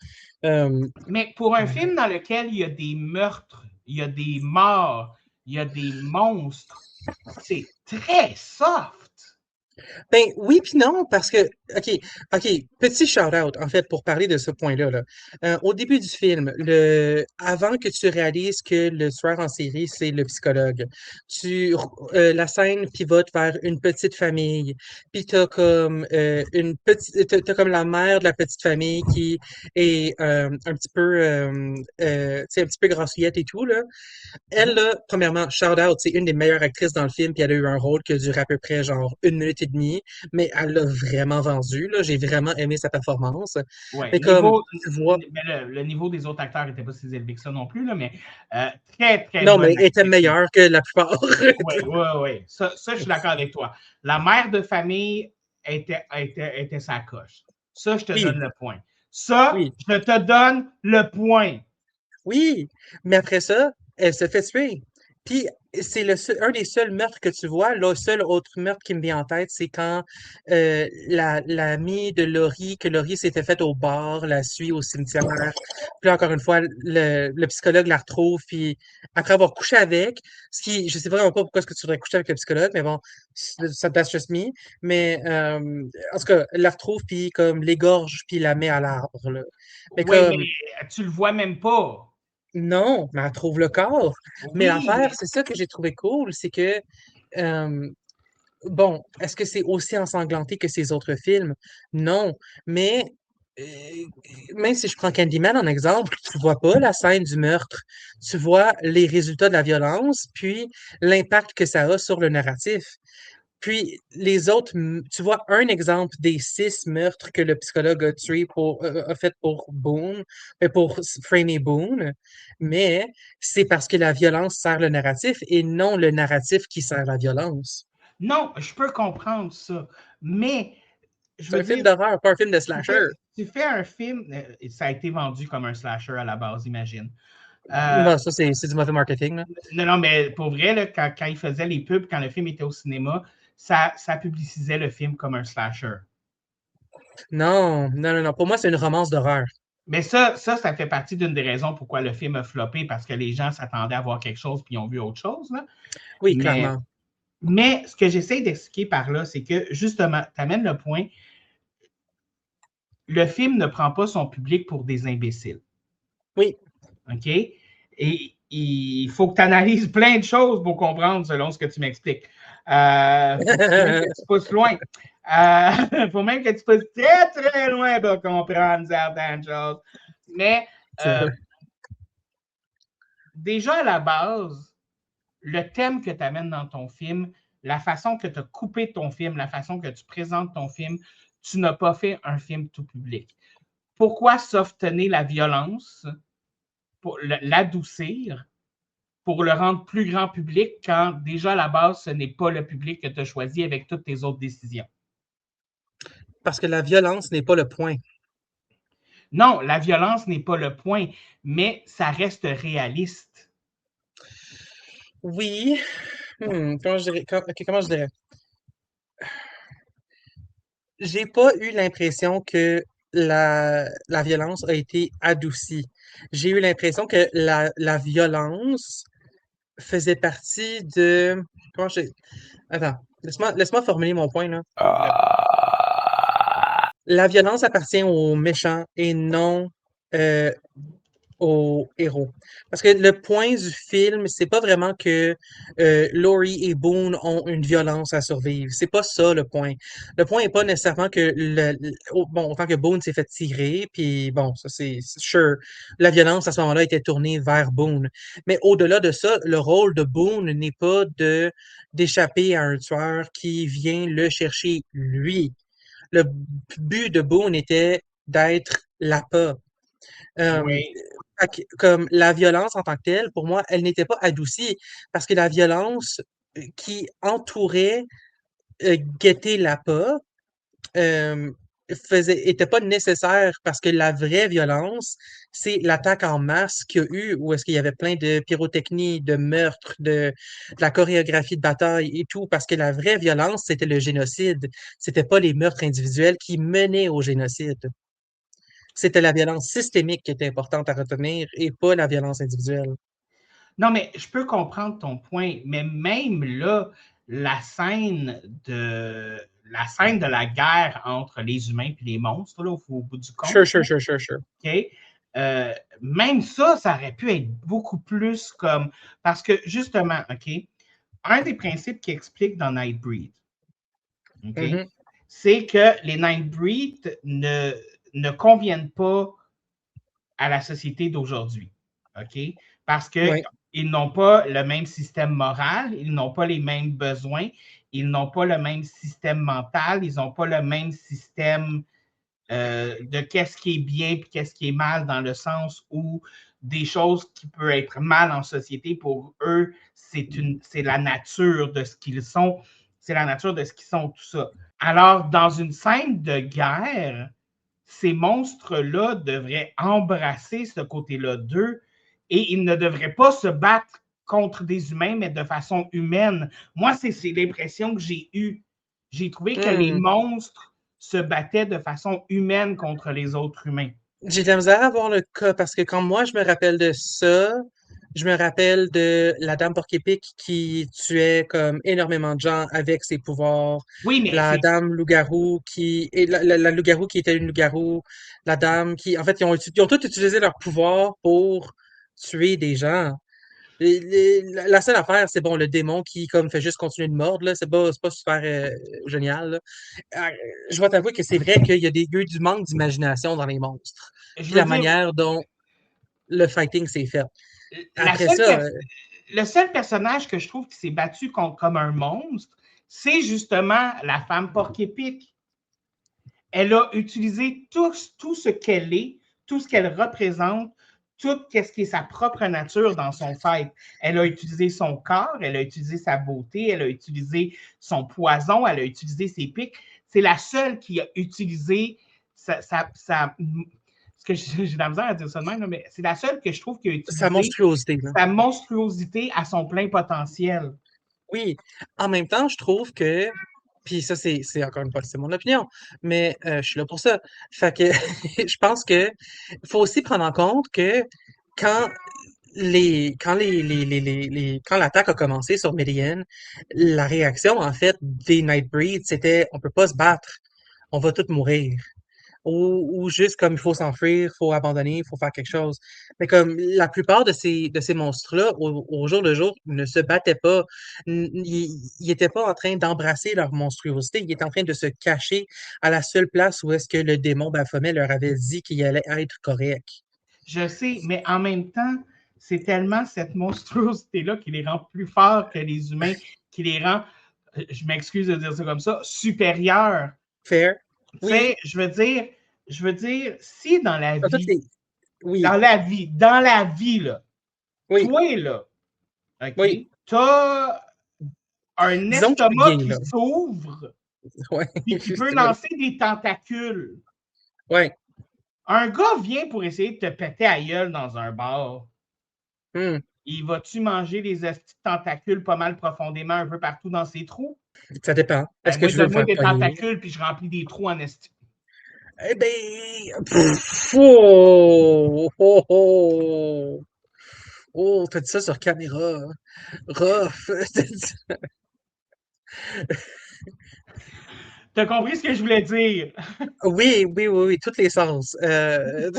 [SPEAKER 3] Mais pour un film dans lequel il y a des meurtres, il y a des morts, il y a des monstres, c'est très soft.
[SPEAKER 2] Ben oui puis non, parce que, OK, petit shout-out, en fait, pour parler de ce point-là. Là. Au début du film, avant que tu réalises que le tueur en série, c'est le psychologue, la scène pivote vers une petite famille, puis t'as comme t'as comme la mère de la petite famille qui est un petit peu, tu sais, un petit peu grassouillette et tout, là. Elle, là, premièrement, shout out, c'est une des meilleures actrices dans le film, puis elle a eu un rôle qui a duré à peu près genre 1 minute et demie, mais elle l'a vraiment vendu, là. J'ai vraiment aimé sa performance.
[SPEAKER 3] Ouais,
[SPEAKER 2] Mais comme tu vois.
[SPEAKER 3] le niveau des autres acteurs n'était pas si élevé que ça non plus, là, mais très, très
[SPEAKER 2] Non,
[SPEAKER 3] bonne
[SPEAKER 2] mais elle était
[SPEAKER 3] actrice.
[SPEAKER 2] meilleure que la plupart.
[SPEAKER 3] Oui. Ça, je suis d'accord avec toi. La mère de famille était sa coche. Ça, je te donne le point. Ça, je te donne le point.
[SPEAKER 2] Oui, mais après ça, elle se fait tuer. Puis c'est un des seuls meurtres que tu vois. Le seul autre meurtre qui me vient en tête, c'est quand l'amie de Laurie, que Laurie s'était faite au bar, la suit au cimetière. Puis là, encore une fois, le psychologue la retrouve, puis après avoir couché avec, je sais vraiment pas pourquoi est-ce que tu voudrais coucher avec le psychologue, mais bon, that's just me. Mais en tout cas, elle la retrouve, puis comme l'égorge, puis la met à l'arbre. Là. Mais
[SPEAKER 3] Oui,
[SPEAKER 2] comme,
[SPEAKER 3] mais tu le vois même pas.
[SPEAKER 2] non, mais elle trouve le corps. Mais
[SPEAKER 3] Oui,
[SPEAKER 2] l'affaire, c'est ça que j'ai trouvé cool, c'est que, bon, est-ce que c'est aussi ensanglanté que ces autres films? Non, mais euh, même si je prends Candyman en exemple, tu vois pas la scène du meurtre. Tu vois les résultats de la violence, puis l'impact que ça a sur le narratif. Puis les autres, tu vois un exemple des 6 meurtres que le psychologue a tué a fait pour Boone, pour Framey Boone, mais c'est parce que la violence sert le narratif et non le narratif qui sert la violence.
[SPEAKER 3] non, je peux comprendre ça, mais je
[SPEAKER 2] C'est
[SPEAKER 3] veux
[SPEAKER 2] un film
[SPEAKER 3] dire,
[SPEAKER 2] d'horreur, pas un film de slasher.
[SPEAKER 3] tu fais un film, ça a été vendu comme un slasher à la base, imagine.
[SPEAKER 2] Non, ça, c'est du mauvais marketing. Là.
[SPEAKER 3] Non, mais pour vrai, là, quand ils faisaient les pubs, quand le film était au cinéma, ça publicisait le film comme un slasher.
[SPEAKER 2] Non. Pour moi, c'est une romance d'horreur.
[SPEAKER 3] Mais ça fait partie d'une des raisons pourquoi le film a floppé, parce que les gens s'attendaient à voir quelque chose puis ils ont vu autre chose. Là.
[SPEAKER 2] Oui, clairement.
[SPEAKER 3] Mais ce que j'essaie d'expliquer par là, c'est que justement, tu amènes le point, le film ne prend pas son public pour des imbéciles.
[SPEAKER 2] Oui.
[SPEAKER 3] OK? Et il faut que tu analyses plein de choses pour comprendre selon ce que tu m'expliques. Il faut même que tu pousses loin. Il faut même que tu pousses très, très loin pour comprendre certaines choses. Mais déjà à la base, le thème que tu amènes dans ton film, la façon que tu as coupé ton film, la façon que tu présentes ton film, tu n'as pas fait un film tout public. Pourquoi softener la violence pour l'adoucir, pour le rendre plus grand public quand déjà à la base, ce n'est pas le public que tu as choisi avec toutes tes autres décisions?
[SPEAKER 2] Parce que la violence n'est pas le point.
[SPEAKER 3] Non, la violence n'est pas le point, mais ça reste réaliste.
[SPEAKER 2] Oui. Comment je dirais? J'ai pas eu l'impression que la violence a été adoucie. J'ai eu l'impression que la violence faisait partie de. Comment je. Attends, laisse-moi formuler mon point, là. La violence appartient aux méchants et non euh, aux héros. Parce que le point du film, c'est pas vraiment que Laurie et Boone ont une violence à survivre. C'est pas ça le point. Le point est pas nécessairement que bon, autant que Boone s'est fait tirer, puis bon, ça c'est sure. La violence à ce moment-là était tournée vers Boone. Mais au-delà de ça, le rôle de Boone n'est pas de d'échapper à un tueur qui vient le chercher lui. Le but de Boone était d'être l'appât.
[SPEAKER 3] Oui.
[SPEAKER 2] Comme la violence en tant que telle, pour moi, elle n'était pas adoucie parce que la violence qui entourait guetter l'appât était pas nécessaire parce que la vraie violence, c'est l'attaque en masse qu'il y a eu, où est-ce qu'il y avait plein de pyrotechnie, de meurtres, de la chorégraphie de bataille et tout, parce que la vraie violence, c'était le génocide. C'était pas les meurtres individuels qui menaient au génocide. C'était la violence systémique qui était importante à retenir et pas la violence individuelle.
[SPEAKER 3] Non, mais je peux comprendre ton point, mais même là, la scène de la guerre entre les humains et les monstres, là, au bout du compte.
[SPEAKER 2] Sure.
[SPEAKER 3] OK? Même ça aurait pu être beaucoup plus comme. Parce que justement, OK, un des principes qui explique dans Nightbreed, OK, c'est que les Nightbreed ne conviennent pas à la société d'aujourd'hui. OK? Parce qu'ils n'ont pas le même système moral, ils n'ont pas les mêmes besoins, ils n'ont pas le même système mental, ils n'ont pas le même système de qu'est-ce qui est bien et qu'est-ce qui est mal, dans le sens où des choses qui peuvent être mal en société, pour eux, c'est la nature de ce qu'ils sont, c'est la nature de ce qu'ils sont, tout ça. Alors, dans une scène de guerre, ces monstres-là devraient embrasser ce côté-là d'eux et ils ne devraient pas se battre contre des humains, mais de façon humaine. Moi, c'est l'impression que j'ai eue. J'ai trouvé que les monstres se battaient de façon humaine contre les autres humains.
[SPEAKER 2] J'ai de la misère à voir le cas parce que quand moi je me rappelle de ça, je me rappelle de la dame porc-épic qui tuait comme énormément de gens avec ses pouvoirs.
[SPEAKER 3] Oui, mais
[SPEAKER 2] La dame loup-garou qui. Et la loup-garou qui était une loup-garou. La dame qui. En fait, ils ont tous utilisé leur pouvoir pour tuer des gens. La seule affaire, c'est bon, le démon qui comme fait juste continuer de mordre, là, c'est pas super génial. Là. Je vais t'avouer que c'est vrai qu'il y a du manque d'imagination dans les monstres. Puis la manière dont le fighting s'est fait. Après ça.
[SPEAKER 3] Le seul personnage que je trouve qui s'est battu comme un monstre, c'est justement la femme porc-épic. Elle a utilisé tout ce qu'elle est, tout ce qu'elle représente, tout ce qui est sa propre nature dans son fight. Elle a utilisé son corps, elle a utilisé sa beauté, elle a utilisé son poison, elle a utilisé ses pics. C'est la seule qui a utilisé parce que j'ai de la misère à dire ça de même, là, mais c'est la seule que je trouve qui a
[SPEAKER 2] Sa
[SPEAKER 3] utilisé
[SPEAKER 2] monstruosité, là.
[SPEAKER 3] sa monstruosité à son plein potentiel.
[SPEAKER 2] Oui. En même temps, je trouve que, puis ça, c'est encore une fois, c'est mon opinion, mais je suis là pour ça. Fait que je pense que faut aussi prendre en compte que quand quand l'attaque a commencé sur Meridian, la réaction, en fait, des Nightbreed, c'était, on peut pas se battre, on va tous mourir. Ou juste comme il faut s'enfuir, il faut abandonner, il faut faire quelque chose. Mais comme la plupart de ces monstres-là, au jour le jour, ne se battaient pas. Ils étaient pas en train d'embrasser leur monstruosité, ils étaient en train de se cacher à la seule place où est-ce que le démon Baphomet leur avait dit qu'il allait être correct.
[SPEAKER 3] Je sais, mais en même temps, c'est tellement cette monstruosité-là qui les rend plus forts que les humains, qui les rend, je m'excuse de dire ça comme ça, supérieurs.
[SPEAKER 2] Fair?
[SPEAKER 3] Tu
[SPEAKER 2] Oui.
[SPEAKER 3] sais, je veux dire, si dans la
[SPEAKER 2] Dans toutes
[SPEAKER 3] vie,
[SPEAKER 2] les- Oui,
[SPEAKER 3] dans la vie, là,
[SPEAKER 2] oui,
[SPEAKER 3] toi, là,
[SPEAKER 2] oui.
[SPEAKER 3] OK, t'as un
[SPEAKER 2] Disons que je suis
[SPEAKER 3] estomac
[SPEAKER 2] gay,
[SPEAKER 3] qui
[SPEAKER 2] là.
[SPEAKER 3] s'ouvre
[SPEAKER 2] Ouais,
[SPEAKER 3] et qui peut
[SPEAKER 2] justement.
[SPEAKER 3] lancer des tentacules.
[SPEAKER 2] Ouais.
[SPEAKER 3] Un gars vient pour essayer de te péter à gueule dans un bar.
[SPEAKER 2] Hmm.
[SPEAKER 3] Il va-tu manger les tentacules pas mal profondément un peu partout dans ses trous?
[SPEAKER 2] Ça dépend. Est-ce
[SPEAKER 3] Ben,
[SPEAKER 2] que
[SPEAKER 3] moi,
[SPEAKER 2] je veux me
[SPEAKER 3] donne-moi
[SPEAKER 2] faire
[SPEAKER 3] des
[SPEAKER 2] pogner?
[SPEAKER 3] tentacules puis je remplis des trous en esti.
[SPEAKER 2] Eh ben, oh, oh, oh, oh, t'as dit ça sur caméra. Rough.
[SPEAKER 3] T'as compris ce que je voulais dire?
[SPEAKER 2] Oui, oui, oui, oui, tous les sens. Euh,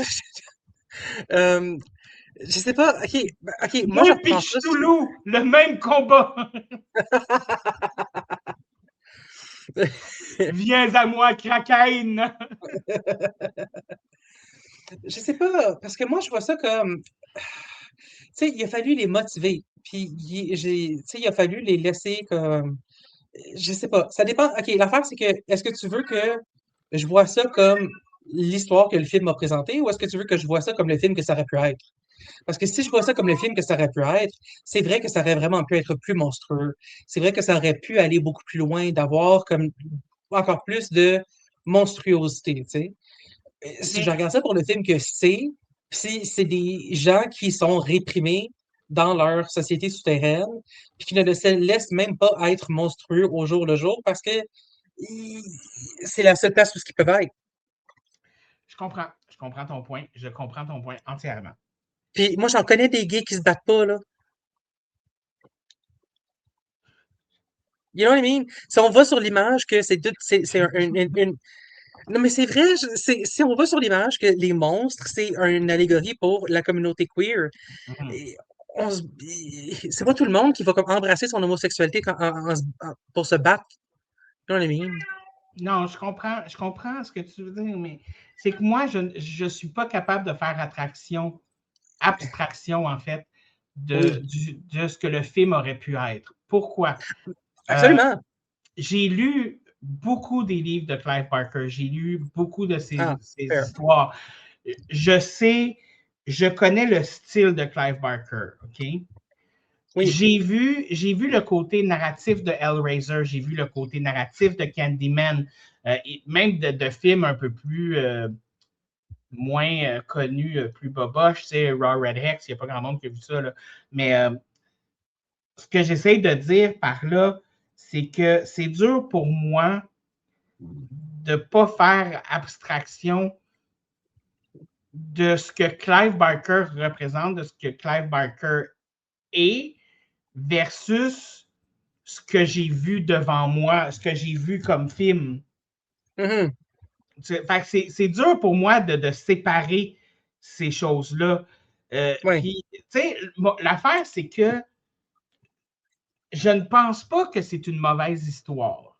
[SPEAKER 2] je sais pas. Ok, ok, moi je
[SPEAKER 3] Moi puis
[SPEAKER 2] reprends ça.
[SPEAKER 3] Ch'toulou, le même combat. Viens à moi, Kraken.
[SPEAKER 2] Je sais pas, parce que moi je vois ça comme, tu sais, il a fallu les motiver. Puis tu sais, il a fallu les laisser comme, je sais pas. Ça dépend. Ok, l'affaire c'est que, est-ce que tu veux que je vois ça comme l'histoire que le film m'a présenté, ou est-ce que tu veux que je vois ça comme le film que ça aurait pu être? Parce que si je vois ça comme le film que ça aurait pu être, c'est vrai que ça aurait vraiment pu être plus monstrueux. C'est vrai que ça aurait pu aller beaucoup plus loin, d'avoir comme encore plus de monstruosité, tu sais. Si je
[SPEAKER 3] Mais
[SPEAKER 2] regarde ça pour le film que c'est des gens qui sont réprimés dans leur société souterraine, puis qui ne se laissent même pas être monstrueux au jour le jour parce que ils- c'est la seule place où ils peuvent être.
[SPEAKER 3] je comprends ton point. Je comprends ton point entièrement.
[SPEAKER 2] Puis moi, j'en connais des gays qui se battent pas, là. You know what I mean? Si on va sur l'image que c'est non, mais c'est vrai, si on va sur l'image que les monstres, c'est une allégorie pour la communauté queer,
[SPEAKER 3] Mhm.
[SPEAKER 2] et c'est pas tout le monde qui va comme embrasser son homosexualité pour se battre. You know what I mean?
[SPEAKER 3] Non, je comprends ce que tu veux dire, mais c'est que moi, je ne suis pas capable de faire abstraction, en fait,
[SPEAKER 2] Oui,
[SPEAKER 3] de ce que le film aurait pu être. Pourquoi? Euh,
[SPEAKER 2] absolument.
[SPEAKER 3] j'ai lu beaucoup des livres de Clive Barker, j'ai lu beaucoup de
[SPEAKER 2] Ah,
[SPEAKER 3] ses
[SPEAKER 2] fair.
[SPEAKER 3] histoires. Je sais, je connais le style de Clive Barker, OK?
[SPEAKER 2] Oui.
[SPEAKER 3] J'ai vu le côté narratif de Hellraiser, j'ai vu le côté narratif de Candyman, et même de films un peu plus moins connus, plus boboches, tu sais, Raw Red Hex, il n'y a pas grand monde qui a vu ça, là. Mais ce que j'essaie de dire par là, c'est que c'est dur pour moi de ne pas faire abstraction de ce que Clive Barker représente, de ce que Clive Barker est, versus ce que j'ai vu devant moi, ce que j'ai vu comme film.
[SPEAKER 2] Mhm.
[SPEAKER 3] C'est dur pour moi de séparer ces choses-là.
[SPEAKER 2] Oui.
[SPEAKER 3] Puis, tu sais, l'affaire, c'est que je ne pense pas que c'est une mauvaise histoire.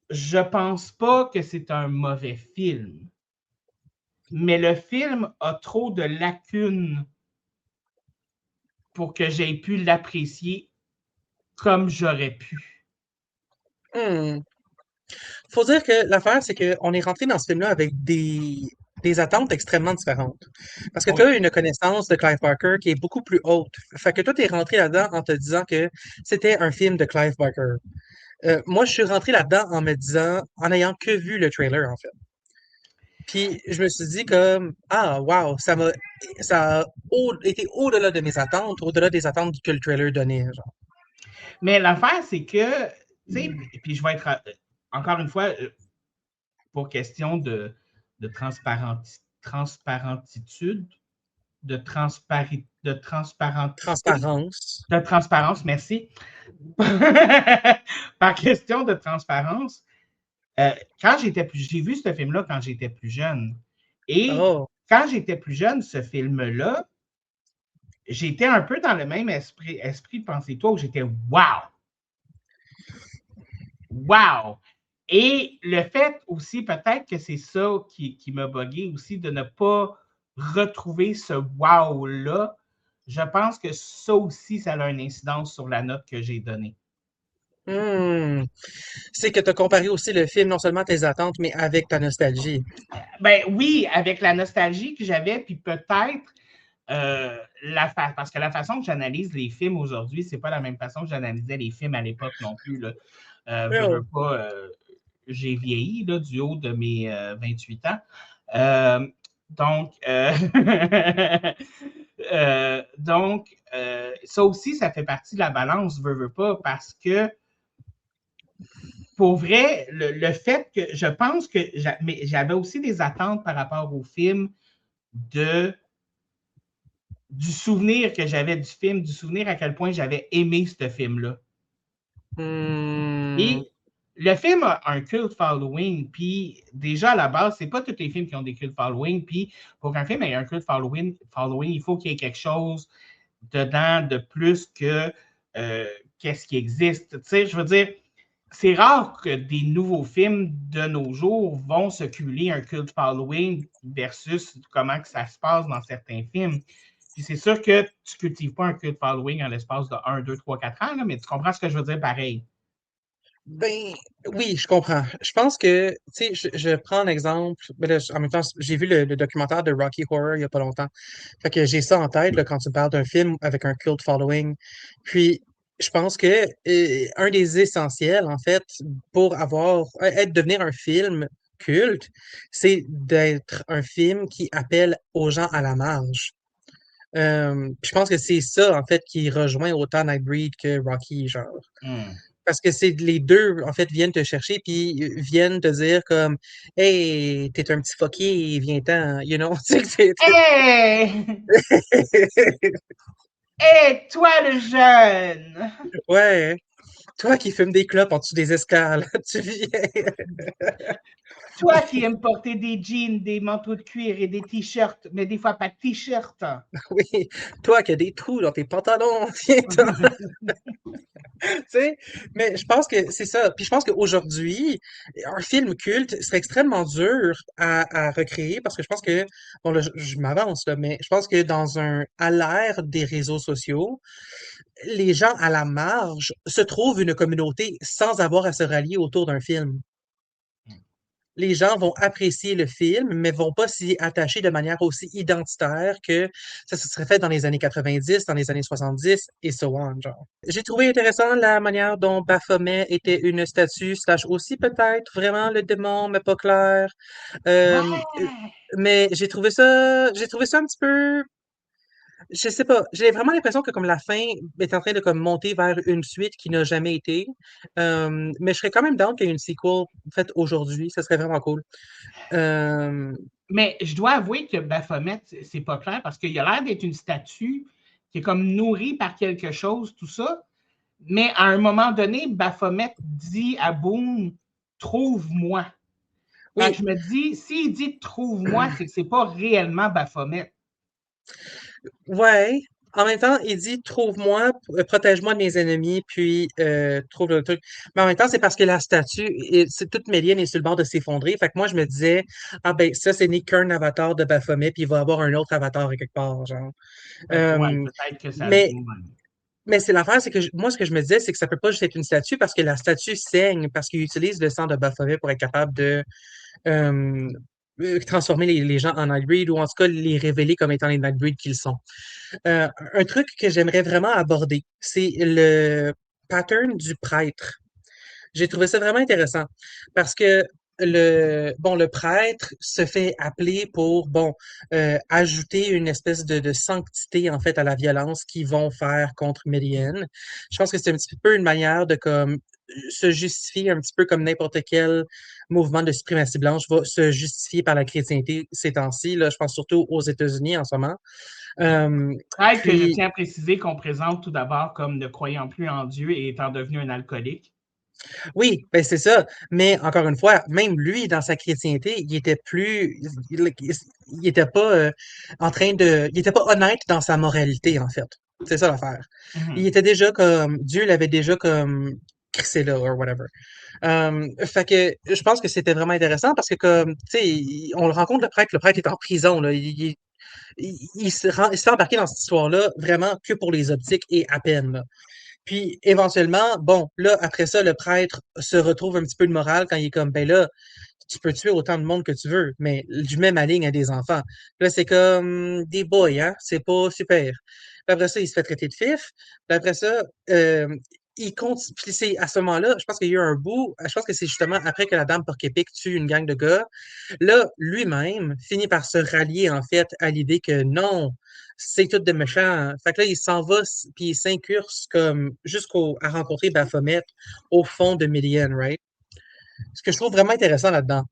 [SPEAKER 3] Je pense pas que c'est un mauvais film. Mais le film a trop de lacunes pour que j'aie pu l'apprécier comme j'aurais pu.
[SPEAKER 2] Hmm. Faut dire que l'affaire, c'est qu'on est rentré dans ce film-là avec des attentes extrêmement différentes. Parce que tu
[SPEAKER 3] Oui.
[SPEAKER 2] as une connaissance de Clive Barker qui est beaucoup plus haute. Fait que toi, tu es rentré là-dedans en te disant que c'était un film de Clive Barker. Moi, je suis rentré là-dedans en me disant, en n'ayant que vu le trailer, en fait. Puis je me suis dit comme, ah, wow, ça a été au-delà de mes attentes, au-delà des attentes que le trailer donnait, genre.
[SPEAKER 3] Mais l'affaire, c'est que, tu sais, puis je vais être, encore une fois, pour question de transparentitude, de transparentité,
[SPEAKER 2] Transparence.
[SPEAKER 3] de transparence, merci. Par question de transparence, quand j'étais j'ai vu ce film-là quand j'étais plus jeune. Et
[SPEAKER 2] Oh.
[SPEAKER 3] quand j'étais plus jeune, ce film-là, j'étais un peu dans le même esprit pensez-toi, où j'étais wow! Wow! Et le fait aussi, peut-être que c'est ça qui m'a buggé aussi, de ne pas retrouver ce wow-là. Je pense que ça aussi, ça a une incidence sur la note que j'ai donnée.
[SPEAKER 2] C'est que tu as comparé aussi le film, non seulement à tes attentes, mais avec ta nostalgie.
[SPEAKER 3] Ben oui, avec la nostalgie que j'avais, puis peut-être parce que la façon que j'analyse les films aujourd'hui, c'est pas la même façon que j'analysais les films à l'époque non plus. Là. Veux pas, j'ai vieilli là, du haut de mes 28 ans. Donc, ça aussi, ça fait partie de la balance, veux pas, parce que pour vrai, le fait que je pense que j'avais aussi des attentes par rapport au film du souvenir que j'avais du film, du souvenir à quel point j'avais aimé ce film-là. Et le film a un cult following, puis déjà à la base, c'est pas tous les films qui ont des cult following, puis pour qu'un film ait un cult following, il faut qu'il y ait quelque chose dedans de plus que qu'est-ce qui existe. Tu sais, je veux dire, c'est rare que des nouveaux films de nos jours vont se cumuler un cult following versus comment que ça se passe dans certains films. Puis c'est sûr que tu ne cultives pas un cult following en l'espace de 1, 2, 3, 4 ans, là, mais tu comprends ce que je veux dire pareil.
[SPEAKER 2] Ben oui, je comprends. Je pense que, tu sais, je prends un exemple. Ben là, en même temps, j'ai vu le documentaire de Rocky Horror il y a pas longtemps. Fait que j'ai ça en tête là, quand tu me parles d'un film avec un cult following. Puis, je pense que un des essentiels, en fait, pour devenir un film culte, c'est d'être un film qui appelle aux gens à la marge. Puis je pense que c'est ça, en fait, qui rejoint autant Nightbreed que Rocky, genre. Parce que c'est les deux, en fait, viennent te chercher puis viennent te dire comme Hey, t'es un petit fucké, viens-t'en, you know?
[SPEAKER 3] Hey! Hey, toi le jeune!
[SPEAKER 2] Ouais, toi qui fumes des clopes en dessous des escales, tu viens.
[SPEAKER 3] Toi qui aimes porter des jeans, des manteaux de cuir et des t-shirts, mais des fois pas de t-shirts.
[SPEAKER 2] Oui, toi qui as des trous dans tes pantalons, viens-t'en. Tu sais, mais je pense que c'est ça. Puis je pense qu'aujourd'hui, un film culte serait extrêmement dur à recréer parce que je pense que, bon là, je m'avance là, mais je pense que à l'ère des réseaux sociaux, les gens à la marge se trouvent une communauté sans avoir à se rallier autour d'un film. Les gens vont apprécier le film, mais vont pas s'y attacher de manière aussi identitaire que ça se serait fait dans les années 90, dans les années 70 et so on, genre. J'ai trouvé intéressant la manière dont Baphomet était une statue, slash aussi peut-être vraiment le démon, mais pas clair. Mais j'ai trouvé ça un petit peu je sais pas, j'ai vraiment l'impression que comme la fin est en train de comme monter vers une suite qui n'a jamais été. Mais je serais quand même down qu'il y ait une sequel faite aujourd'hui, ça serait vraiment cool.
[SPEAKER 3] Mais je dois avouer que Baphomet, c'est pas clair parce qu'il a l'air d'être une statue qui est comme nourrie par quelque chose, tout ça. Mais à un moment donné, Baphomet dit à Boone, trouve-moi.
[SPEAKER 2] Oui.
[SPEAKER 3] Je me dis, s'il dit trouve-moi, c'est que c'est pas réellement Baphomet.
[SPEAKER 2] Ouais. En même temps, il dit trouve-moi, protège-moi de mes ennemis, puis trouve le truc. Mais en même temps, c'est parce que la statue, toute Méliane est sur le bord de s'effondrer. Fait que moi, je me disais, ah ben, ça, c'est n'est qu'un avatar de Baphomet, puis il va avoir un autre avatar à quelque part, genre.
[SPEAKER 3] Ouais,
[SPEAKER 2] Euh,
[SPEAKER 3] peut-être que ça.
[SPEAKER 2] mais Mais c'est l'affaire, c'est que moi, ce que je me disais, c'est que ça peut pas juste être une statue parce que la statue saigne, parce qu'il utilise le sang de Baphomet pour être capable de euh, transformer les gens en Nightbreed ou en tout cas les révéler comme étant les Nightbreed qu'ils sont. Un truc que j'aimerais vraiment aborder, c'est le pattern du prêtre. J'ai trouvé ça vraiment intéressant parce que le prêtre se fait appeler pour, ajouter une espèce de sanctité, en fait, à la violence qu'ils vont faire contre Midian. Je pense que c'est un petit peu une manière de, comme, se justifier un petit peu comme n'importe quel mouvement de suprématie blanche va se justifier par la chrétienté ces temps-ci, là. Je pense surtout aux États-Unis en ce moment.
[SPEAKER 3] Que je
[SPEAKER 2] Puis,
[SPEAKER 3] tiens à préciser qu'on présente tout d'abord comme ne croyant plus en Dieu et étant devenu un alcoolique.
[SPEAKER 2] oui, ben c'est ça. Mais encore une fois, même lui, dans sa chrétienté, il était plus, il était pas il était pas honnête dans sa moralité, en fait. C'est ça l'affaire. Il
[SPEAKER 3] Mhm.
[SPEAKER 2] était déjà comme, Dieu l'avait déjà comme crissé là, or whatever. Fait que je pense que c'était vraiment intéressant parce que comme, tu sais, on le rencontre le prêtre est en prison, là. Il s'est embarqué dans cette histoire-là vraiment que pour les optiques et à peine, là. Puis éventuellement, bon, là, après ça, le prêtre se retrouve un petit peu de morale quand il est comme, ben là, tu peux tuer autant de monde que tu veux, mais je mets ma ligne à des enfants. Là, c'est comme des boys, hein? C'est pas super. Puis après ça, il se fait traiter de fif. Puis après ça, il continue. Puis c'est à ce moment-là, je pense qu'il y a eu un bout, je pense que c'est justement après que la dame Porc-Épic tue une gang de gars. Là, lui-même finit par se rallier, en fait, à l'idée que non, c'est tout de méchant. Fait que là, il s'en va, puis il s'incurse comme à rencontrer Baphomet au fond de Midian, right? Ce que je trouve vraiment intéressant là-dedans,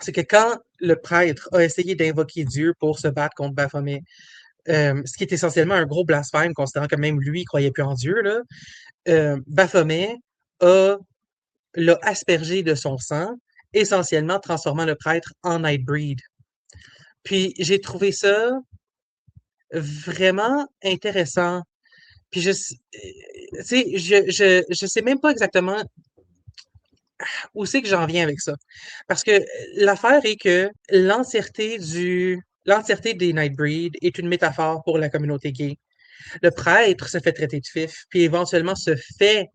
[SPEAKER 2] c'est que quand le prêtre a essayé d'invoquer Dieu pour se battre contre Baphomet, ce qui est essentiellement un gros blasphème, considérant que même lui ne croyait plus en Dieu, là, Baphomet a, l'a aspergé de son sang, essentiellement transformant le prêtre en Nightbreed. Puis j'ai trouvé ça vraiment intéressant. Puis tu sais, je sais même pas exactement où c'est que j'en viens avec ça. Parce que l'affaire est que l'entièreté des Nightbreed est une métaphore pour la communauté gay. Le prêtre se fait traiter de fif, puis éventuellement se fait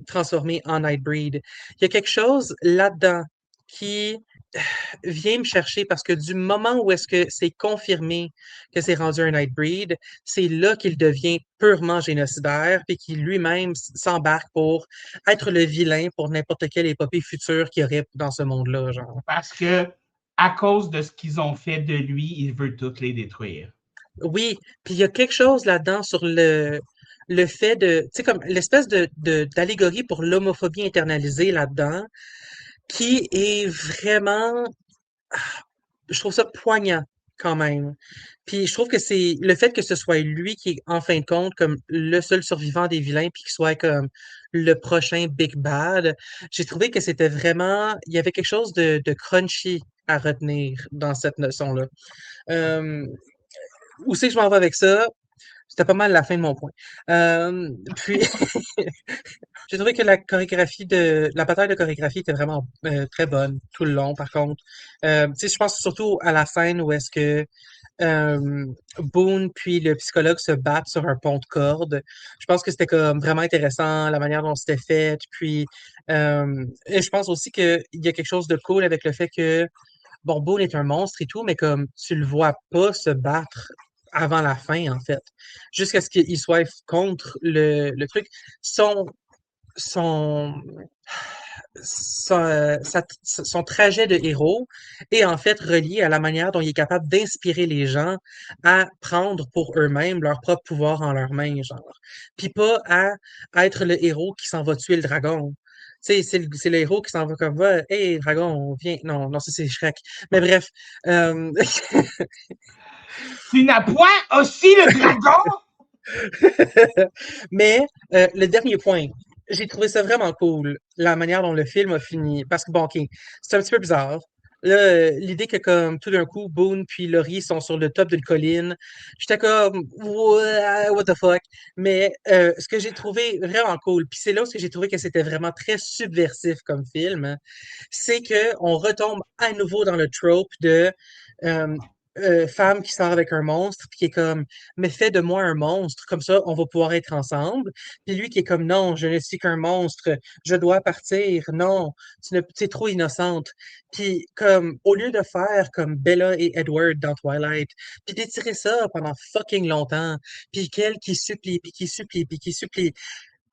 [SPEAKER 2] transformer en Nightbreed. Il y a quelque chose là-dedans qui vient me chercher parce que du moment où est-ce que c'est confirmé que c'est rendu un Nightbreed, c'est là qu'il devient purement génocidaire puis qu'il lui-même s'embarque pour être le vilain pour n'importe quelle épopée future qu'il y aurait dans ce monde-là, genre.
[SPEAKER 3] Parce que, à cause de ce qu'ils ont fait de lui, il veut toutes les détruire.
[SPEAKER 2] Oui, puis il y a quelque chose là-dedans sur le fait de, tu sais, comme l'espèce d'allégorie pour l'homophobie internalisée là-dedans, qui est vraiment, je trouve ça poignant quand même. Puis je trouve que c'est le fait que ce soit lui qui est en fin de compte comme le seul survivant des vilains, puis qu'il soit comme le prochain Big Bad, j'ai trouvé que c'était vraiment, il y avait quelque chose de crunchy à retenir dans cette notion-là. Euh, Où c'est que je m'en vais avec ça? C'était pas mal la fin de mon point. Puis, j'ai trouvé que la bataille de chorégraphie était vraiment très bonne tout le long, par contre. Tu sais, je pense surtout à la scène où est-ce que euh, Boone puis le psychologue se battent sur un pont de corde. Je pense que c'était comme vraiment intéressant, la manière dont c'était fait. Puis, et je pense aussi qu'il y a quelque chose de cool avec le fait que bon, Boone est un monstre et tout, mais comme tu le vois pas se battre avant la fin, en fait. Jusqu'à ce qu'il soit contre le truc. Son, son, son trajet de héros est en fait relié à la manière dont il est capable d'inspirer les gens à prendre pour eux-mêmes leur propre pouvoir en leurs mains, genre. Puis pas à être le héros qui s'en va tuer le dragon. Tu sais, c'est le héros qui s'en va comme va, hey, dragon, viens. Non, non, ça c'est Shrek. Mais bref. euh,
[SPEAKER 3] Tu n'as point aussi le dragon?
[SPEAKER 2] Mais le dernier point, j'ai trouvé ça vraiment cool, la manière dont le film a fini. Parce que, bon, OK, c'est un petit peu bizarre. Là, l'idée que, comme, tout d'un coup, Boone puis Laurie sont sur le top d'une colline, j'étais comme, what the fuck? Mais ce que j'ai trouvé vraiment cool, puis c'est là où j'ai trouvé que c'était vraiment très subversif comme film, hein, c'est que on retombe à nouveau dans le trope de euh, femme qui sort avec un monstre, puis qui est comme, mais fais de moi un monstre, comme ça, on va pouvoir être ensemble. Puis lui qui est comme, non, je ne suis qu'un monstre, je dois partir, non, tu es trop innocente. Puis comme, au lieu de faire comme Bella et Edward dans Twilight, puis d'étirer ça pendant fucking longtemps, puis qu'elle qui supplie, puis qui supplie, puis qui supplie,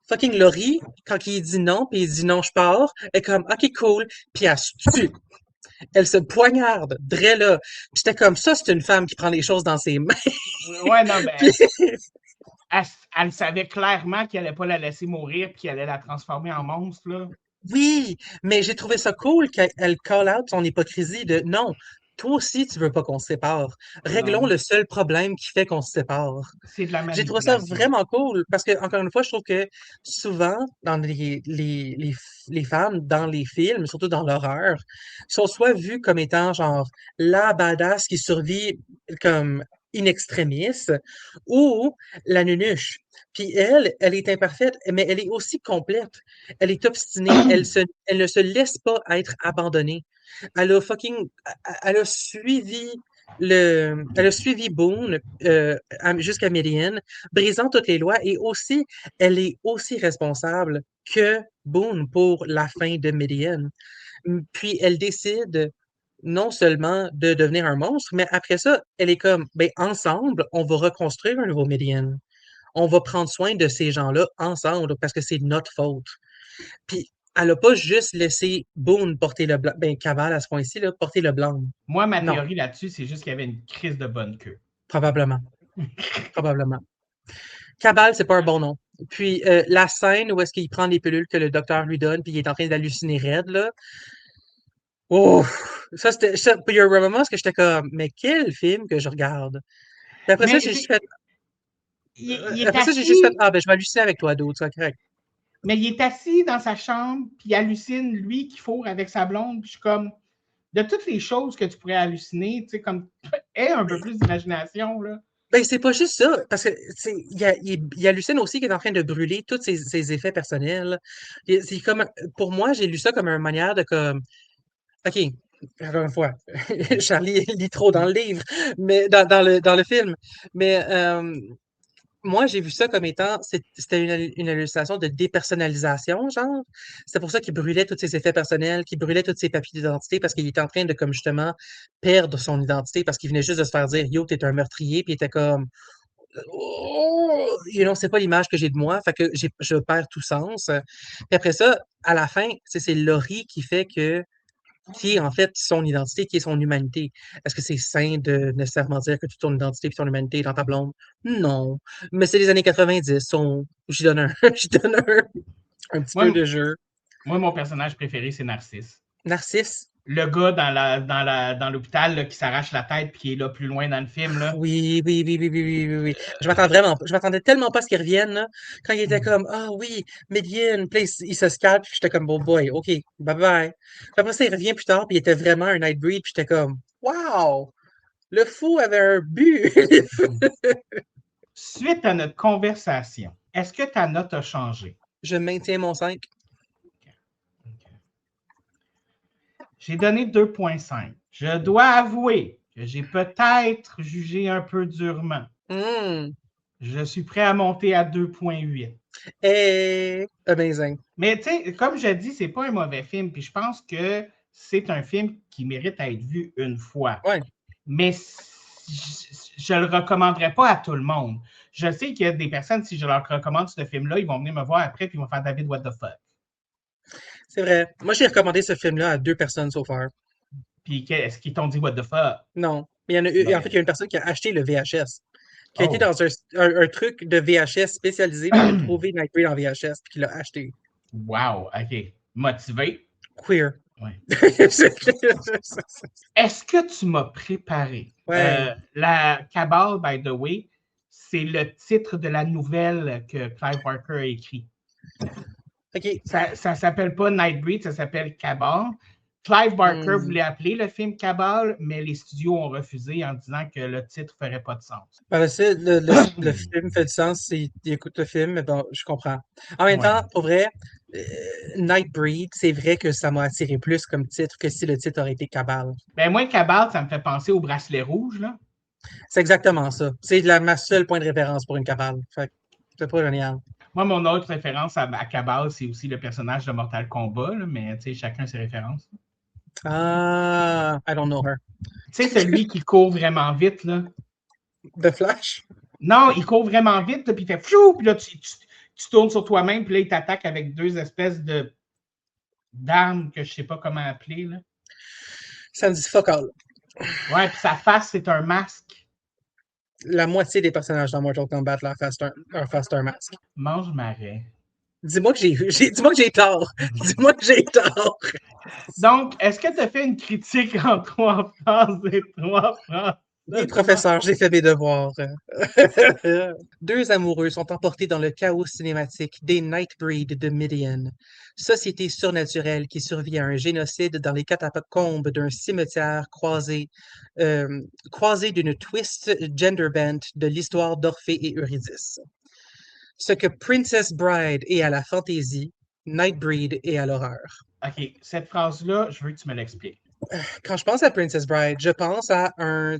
[SPEAKER 2] fucking Laurie, quand il dit non, puis il dit non, je pars, elle est comme, ok, cool, puis elle se tue. Elle se poignarde, drè là. Puis j'étais comme, ça, c'est une femme qui prend les choses dans ses mains.
[SPEAKER 3] Ouais, non, mais
[SPEAKER 2] Puis,
[SPEAKER 3] elle savait clairement qu'elle allait pas la laisser mourir puis qu'elle allait la transformer en monstre, là.
[SPEAKER 2] oui, mais j'ai trouvé ça cool qu'elle call out son hypocrisie de non, toi aussi, tu veux pas qu'on se sépare. Réglons
[SPEAKER 3] Non,
[SPEAKER 2] le seul problème qui fait qu'on se sépare.
[SPEAKER 3] c'est de la
[SPEAKER 2] J'ai trouvé ça
[SPEAKER 3] manipulation.
[SPEAKER 2] vraiment cool parce que, encore une fois, je trouve que souvent, dans les femmes, dans les films, surtout dans l'horreur, sont soit vues comme étant genre la badass qui survit comme in extremis ou la nunuche. Puis elle est imparfaite, mais elle est aussi complète. Elle est obstinée. Elle ne se laisse pas être abandonnée. Elle a fucking, elle a suivi elle a suivi Boone jusqu'à Midian, brisant toutes les lois, et aussi, elle est aussi responsable que Boone pour la fin de Midian. Puis elle décide non seulement de devenir un monstre, mais après ça, elle est comme, ben ensemble, on va reconstruire un nouveau Midian. On va prendre soin de ces gens-là ensemble parce que c'est notre faute. Puis elle a pas juste laissé Boone porter le blanc, ben Cavale à ce point-ci, là, porter le blanc.
[SPEAKER 3] Moi, ma
[SPEAKER 2] Non,
[SPEAKER 3] théorie là-dessus, c'est juste qu'il y avait une crise de bonne queue.
[SPEAKER 2] probablement. Probablement. Cabal, c'est pas un bon nom. Puis la scène où est-ce qu'il prend les pilules que le docteur lui donne, puis il est en train d'halluciner raide, là. Oh! Ça, c'était. Puis il y a un moment où j'étais comme, mais quel film que je regarde? Puis après ça,
[SPEAKER 3] Mais
[SPEAKER 2] j'ai juste fait.
[SPEAKER 3] il est
[SPEAKER 2] Après ça, j'ai juste fait.
[SPEAKER 3] assis,
[SPEAKER 2] Ah, ben, je vais halluciner avec toi, d'autres, c'est correct.
[SPEAKER 3] mais il est assis dans sa chambre, puis il hallucine, lui, qui fourre avec sa blonde. Puis je suis comme, de toutes les choses que tu pourrais halluciner, tu sais, comme, aie un peu plus d'imagination, là.
[SPEAKER 2] Ben, c'est pas juste ça, parce que il hallucine aussi qu'il est en train de brûler tous ses effets personnels. C'est comme, pour moi, j'ai lu ça comme une manière de comme, OK, encore une fois, Charlie lit trop dans le livre, mais dans le film. Mais moi, j'ai vu ça comme étant, c'était une hallucination de dépersonnalisation, genre. C'est pour ça qu'il brûlait tous ses effets personnels, qu'il brûlait tous ses papiers d'identité parce qu'il était en train de, comme justement, perdre son identité parce qu'il venait juste de se faire dire, yo, t'es un meurtrier, puis il était comme, oh, c'est pas l'image que j'ai de moi, fait que je perds tout sens. Puis après ça, à la fin, c'est Laurie qui fait que qui est en fait son identité, qui est son humanité. Est-ce que c'est sain de nécessairement dire que toute ton identité et ton humanité est dans ta blonde? Non. Mais c'est les années 90. J'y donne j'y donne un petit peu
[SPEAKER 3] Moi,
[SPEAKER 2] de jeu.
[SPEAKER 3] moi, mon personnage préféré, c'est Narcisse.
[SPEAKER 2] Narcisse?
[SPEAKER 3] Le gars dans l'hôpital là, qui s'arrache la tête puis qui est là plus loin dans le film. Là.
[SPEAKER 2] Oui, oui, oui, oui, oui, oui, oui, oui. Je m'attendais tellement pas à ce qu'il revienne, là. Quand il était comme, ah oui, Midian, puis là, il se scalpe, puis j'étais comme, bon boy, ok, bye bye. Puis après ça, il revient plus tard, puis il était vraiment un Nightbreed, puis j'étais comme, wow, le fou avait un but.
[SPEAKER 3] Suite à notre conversation, est-ce que ta note a changé?
[SPEAKER 2] Je maintiens mon 5.
[SPEAKER 3] J'ai donné 2,5. Je dois avouer que j'ai peut-être jugé un peu durement. Je suis prêt à monter à 2,8.
[SPEAKER 2] Hey, amazing.
[SPEAKER 3] Mais tu sais, comme je dis, c'est pas un mauvais film. Puis je pense que c'est un film qui mérite à être vu une fois.
[SPEAKER 2] Ouais.
[SPEAKER 3] Mais je ne le recommanderais pas à tout le monde. Je sais qu'il y a des personnes, si je leur recommande ce film-là, ils vont venir me voir après et ils vont faire David, what the fuck.
[SPEAKER 2] C'est vrai. Moi, j'ai recommandé ce film-là à 2 personnes so far.
[SPEAKER 3] Puis est-ce qu'ils t'ont dit what the fuck?
[SPEAKER 2] Non. Mais il y en a eu, en fait, il y a une personne qui a acheté le VHS. Qui a été
[SPEAKER 3] Oh.
[SPEAKER 2] dans un truc de VHS spécialisé pour trouver Nightbreed en VHS, puis qui l'a acheté.
[SPEAKER 3] Wow, OK. Motivé?
[SPEAKER 2] Queer.
[SPEAKER 3] Ouais.
[SPEAKER 2] Est-ce
[SPEAKER 3] Est-ce que tu m'as préparé?
[SPEAKER 2] Ouais.
[SPEAKER 3] La Cabal, by the way, c'est le titre de la nouvelle que Clive Barker a écrit.
[SPEAKER 2] OK.
[SPEAKER 3] Ça ne s'appelle pas Nightbreed, ça s'appelle Cabal. Clive Barker voulait appeler le film Cabal, mais les studios ont refusé en disant que le titre ne ferait pas de sens.
[SPEAKER 2] Ben, le film fait du sens s'il écoute le film, mais bon, je comprends. En même temps, pour vrai, Nightbreed, c'est vrai que ça m'a attiré plus comme titre que si le titre aurait été Cabal.
[SPEAKER 3] Ben moi, Cabal, ça me fait penser au bracelet rouge, là.
[SPEAKER 2] C'est exactement ça. C'est ma seule point de référence pour une Cabal. Fait que c'est pas génial.
[SPEAKER 3] Moi, mon autre référence à Cabal, c'est aussi le personnage de Mortal Kombat, là, mais tu sais, chacun ses références.
[SPEAKER 2] Ah, I don't know her.
[SPEAKER 3] Tu sais, celui qui court vraiment vite, là.
[SPEAKER 2] The Flash?
[SPEAKER 3] Non, il court vraiment vite, puis il fait flou, puis là, tu tournes sur toi-même, puis là, il t'attaque avec 2 espèces d'armes que je sais pas comment appeler, là.
[SPEAKER 2] Ça me dit fuck all.
[SPEAKER 3] Ouais, puis sa face, c'est un masque.
[SPEAKER 2] La moitié des personnages dans Mortal Kombat leur face un masque.
[SPEAKER 3] Mange marais.
[SPEAKER 2] Dis-moi que dis-moi que j'ai tort. Dis-moi que j'ai tort.
[SPEAKER 3] Donc, est-ce que tu as fait une critique en 3 phrases et 3 phrases?
[SPEAKER 2] Oui, professeur, j'ai fait mes devoirs. 2 amoureux sont emportés dans le chaos cinématique des Nightbreed de Midian, société surnaturelle qui survit à un génocide dans les catacombes d'un cimetière croisé d'une twist gender-bent de l'histoire d'Orphée et Eurydice. Ce que Princess Bride est à la fantaisie, Nightbreed est à l'horreur.
[SPEAKER 3] OK, cette phrase-là, je veux que tu me l'expliques.
[SPEAKER 2] Quand je pense à Princess Bride, je pense à un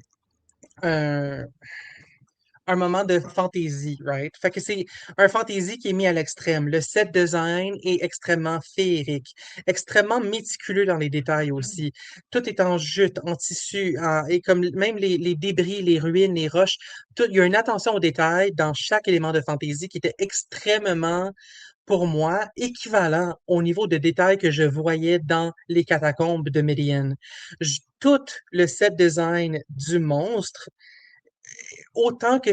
[SPEAKER 2] moment de fantaisie, right? Fait que c'est un fantaisie qui est mis à l'extrême. Le set design est extrêmement féerique, extrêmement méticuleux dans les détails aussi. Tout est en jute, en tissu, et comme même les débris, les ruines, les roches, il y a une attention aux détails dans chaque élément de fantaisie qui était extrêmement, pour moi, équivalent au niveau de détails que je voyais dans les catacombes de Midian. Tout le set design du monstre, autant que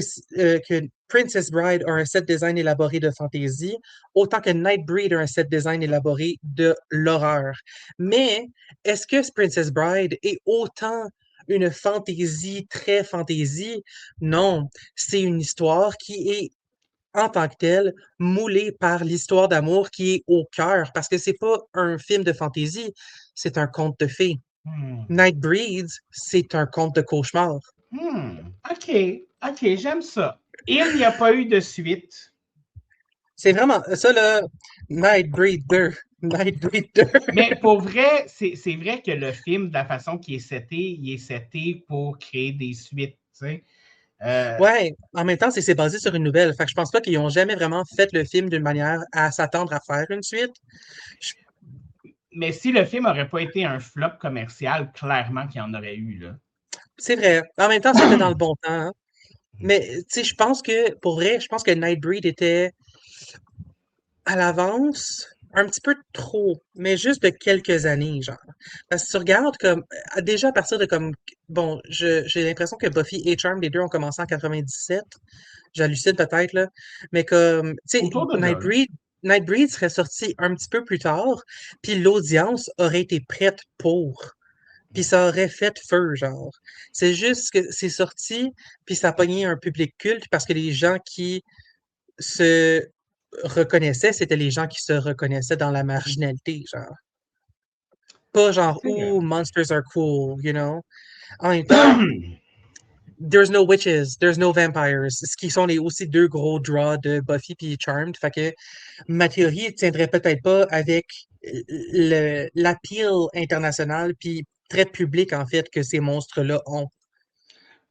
[SPEAKER 2] Princess Bride a un set design élaboré de fantasy, autant que Nightbreed a un set design élaboré de l'horreur. Mais est-ce que Princess Bride est autant une fantaisie, très fantaisie? Non, c'est une histoire qui est en tant que telle, moulée par l'histoire d'amour qui est au cœur, parce que c'est pas un film de fantaisie, c'est un conte de fées. Nightbreed, c'est un conte de cauchemar.
[SPEAKER 3] OK, j'aime ça. Il n'y a pas eu de suite.
[SPEAKER 2] C'est vraiment ça, là, Nightbreeder. Nightbreeder.
[SPEAKER 3] Mais pour vrai, c'est vrai que le film, de la façon qu'il est seté, il est seté pour créer des suites, tu sais.
[SPEAKER 2] Ouais, en même temps, c'est basé sur une nouvelle. Fait que je pense pas qu'ils ont jamais vraiment fait le film d'une manière à s'attendre à faire une suite.
[SPEAKER 3] Mais si le film n'aurait pas été un flop commercial, clairement qu'il y en aurait eu, là.
[SPEAKER 2] C'est vrai. En même temps, c'était dans le bon temps. Hein. Mais, tu sais, je pense que, pour vrai, je pense que Nightbreed était à l'avance un petit peu trop, mais juste de quelques années, genre. Parce que tu regardes comme, déjà à partir de comme, bon, j'ai l'impression que Buffy et Charmed, les deux ont commencé en 97. J'hallucine peut-être, là. Mais comme, tu sais,
[SPEAKER 3] Autour de là, là.
[SPEAKER 2] Nightbreed serait sorti un petit peu plus tard, puis l'audience aurait été prête pour. Puis ça aurait fait feu, genre. C'est juste que c'est sorti, puis ça a pogné un public culte parce que les gens qui se reconnaissaient, c'était les gens qui se reconnaissaient dans la marginalité, genre. Pas genre,
[SPEAKER 3] C'est vrai.
[SPEAKER 2] ouh, monsters are cool, you know? En même temps, there's no witches, there's no vampires, ce qui sont aussi 2 gros draws de Buffy puis Charmed. Fait que ma théorie tiendrait peut-être pas avec l'appeal international puis très public, en fait, que ces monstres-là ont.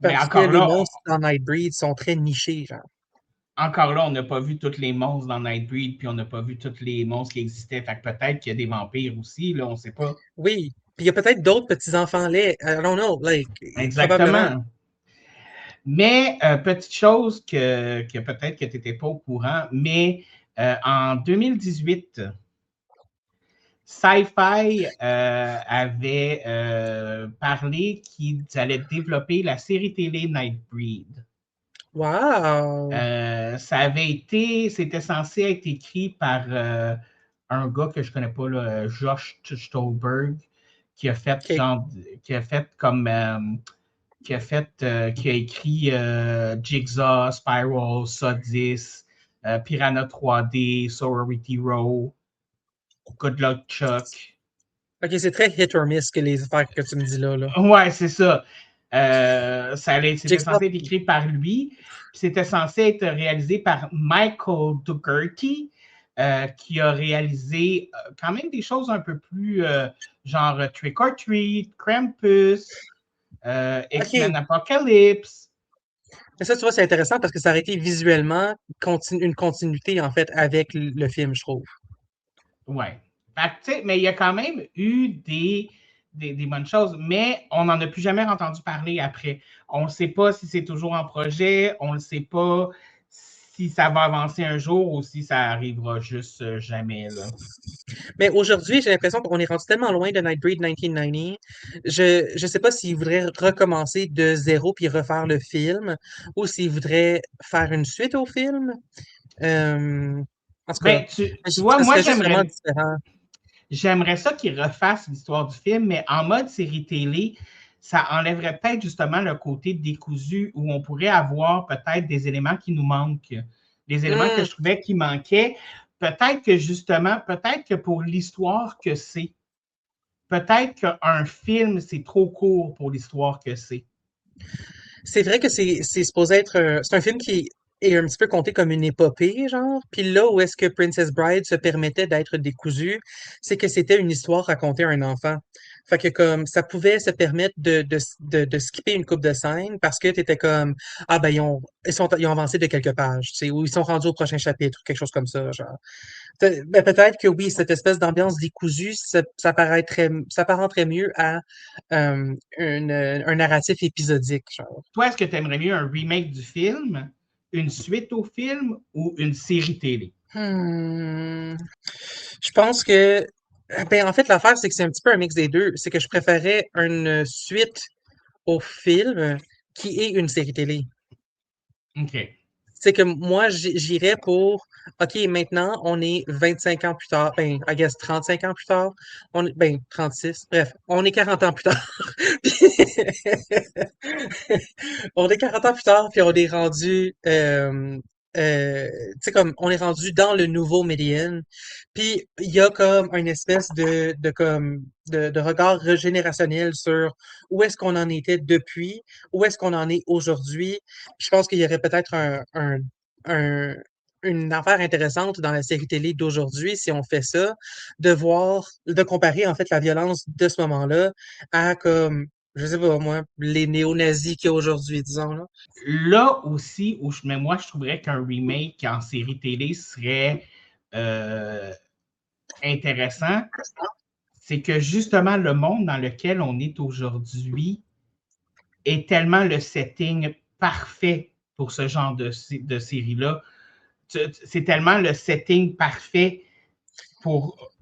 [SPEAKER 3] Mais
[SPEAKER 2] Parce que
[SPEAKER 3] encore
[SPEAKER 2] les
[SPEAKER 3] là,
[SPEAKER 2] monstres dans Nightbreed sont très nichés, genre.
[SPEAKER 3] on n'a pas vu tous les monstres dans Nightbreed, puis on n'a pas vu tous les monstres qui existaient. Fait que peut-être qu'il y a des vampires aussi, là, on ne sait pas.
[SPEAKER 2] Oui, puis il y a peut-être d'autres petits-enfants laids, I don't know, like, probablement.
[SPEAKER 3] Exactement. Mais petite chose que peut-être que tu n'étais pas au courant, mais en 2018, Sci-Fi avait parlé qu'ils allaient développer la série télé Nightbreed.
[SPEAKER 2] Wow!
[SPEAKER 3] C'était censé être écrit par un gars que je connais pas, là, Josh Stolberg, qui a fait
[SPEAKER 2] Ok.
[SPEAKER 3] qui a fait comme qui a écrit Jigsaw, Spiral, Sodis, Piranha 3D, Sorority Row, Good Luck Chuck.
[SPEAKER 2] Ok, c'est très hit or miss que les affaires que tu me dis là.
[SPEAKER 3] Ouais, c'est ça. C'était
[SPEAKER 2] Jigsaw.
[SPEAKER 3] censé être écrit par lui. C'était censé être réalisé par Michael Dougherty, qui a réalisé quand même des choses un peu plus genre Trick or Treat, Krampus, X-Men Apocalypse.
[SPEAKER 2] Mais ça, tu vois, c'est intéressant parce que ça aurait été visuellement une continuité, en fait, avec le film, je trouve.
[SPEAKER 3] Ouais. Mais il y a quand même eu des bonnes choses, mais on n'en a plus jamais entendu parler après. On ne sait pas si c'est toujours en projet, on ne sait pas si ça va avancer un jour ou si ça arrivera juste jamais, là.
[SPEAKER 2] Mais aujourd'hui, j'ai l'impression qu'on est rendu tellement loin de Nightbreed 1990. Je sais pas s'ils voudraient recommencer de zéro puis refaire le film ou s'ils voudraient faire une suite au film. En tout cas,
[SPEAKER 3] Ben, tu vois,
[SPEAKER 2] ce
[SPEAKER 3] moi,
[SPEAKER 2] serait juste vraiment différent.
[SPEAKER 3] j'aimerais ça qu'ils refassent l'histoire du film, mais en mode série télé, ça enlèverait peut-être justement le côté décousu où on pourrait avoir peut-être des éléments qui nous manquent, des éléments que
[SPEAKER 2] Hmm.
[SPEAKER 3] je trouvais qui manquaient. Peut-être que justement, peut-être que pour l'histoire que c'est, peut-être qu'un film, c'est trop court pour l'histoire que c'est.
[SPEAKER 2] C'est vrai que c'est supposé être c'est un film qui est un petit peu compté comme une épopée, genre. Puis là où est-ce que Princess Bride se permettait d'être décousu, c'est que c'était une histoire racontée à un enfant. Fait que comme ça pouvait se permettre de skipper une coupe de scène parce que t'étais comme ah ben ils ont avancé de quelques pages, tu sais, ou ils sont rendus au prochain chapitre, quelque chose comme ça, genre. Ben, peut-être que oui, cette espèce d'ambiance décousue, ça apparenterait mieux à un narratif épisodique, genre.
[SPEAKER 3] Toi, est-ce que tu aimerais mieux un remake du film, une suite au film ou une série télé?
[SPEAKER 2] Hmm. Je pense que, ben, en fait, l'affaire, c'est que c'est un petit peu un mix des deux. C'est que je préférais une suite au film qui est une série télé.
[SPEAKER 3] OK.
[SPEAKER 2] C'est que moi, j'irais pour, OK, maintenant, on est 25 ans plus tard, ben, I guess 35 ans plus tard, ben, 36, bref, on est 40 ans plus tard. On est 40 ans plus tard, puis on est rendu, tu sais, comme, on est rendu dans le nouveau Médiane. Puis, il y a comme une espèce de regard régénérationnel sur où est-ce qu'on en était depuis, où est-ce qu'on en est aujourd'hui. Je pense qu'il y aurait peut-être un- une affaire intéressante dans la série télé d'aujourd'hui, si on fait ça, de comparer, en fait, la violence de ce moment-là à, comme, je sais pas, moi, les néo-nazis qu'il y a aujourd'hui, disons, là.
[SPEAKER 3] Là aussi, mais moi, je trouverais qu'un remake en série télé serait euh, intéressant, c'est que justement, le monde dans lequel on est aujourd'hui est tellement le setting parfait pour ce genre de série-là. C'est tellement le setting parfait pour,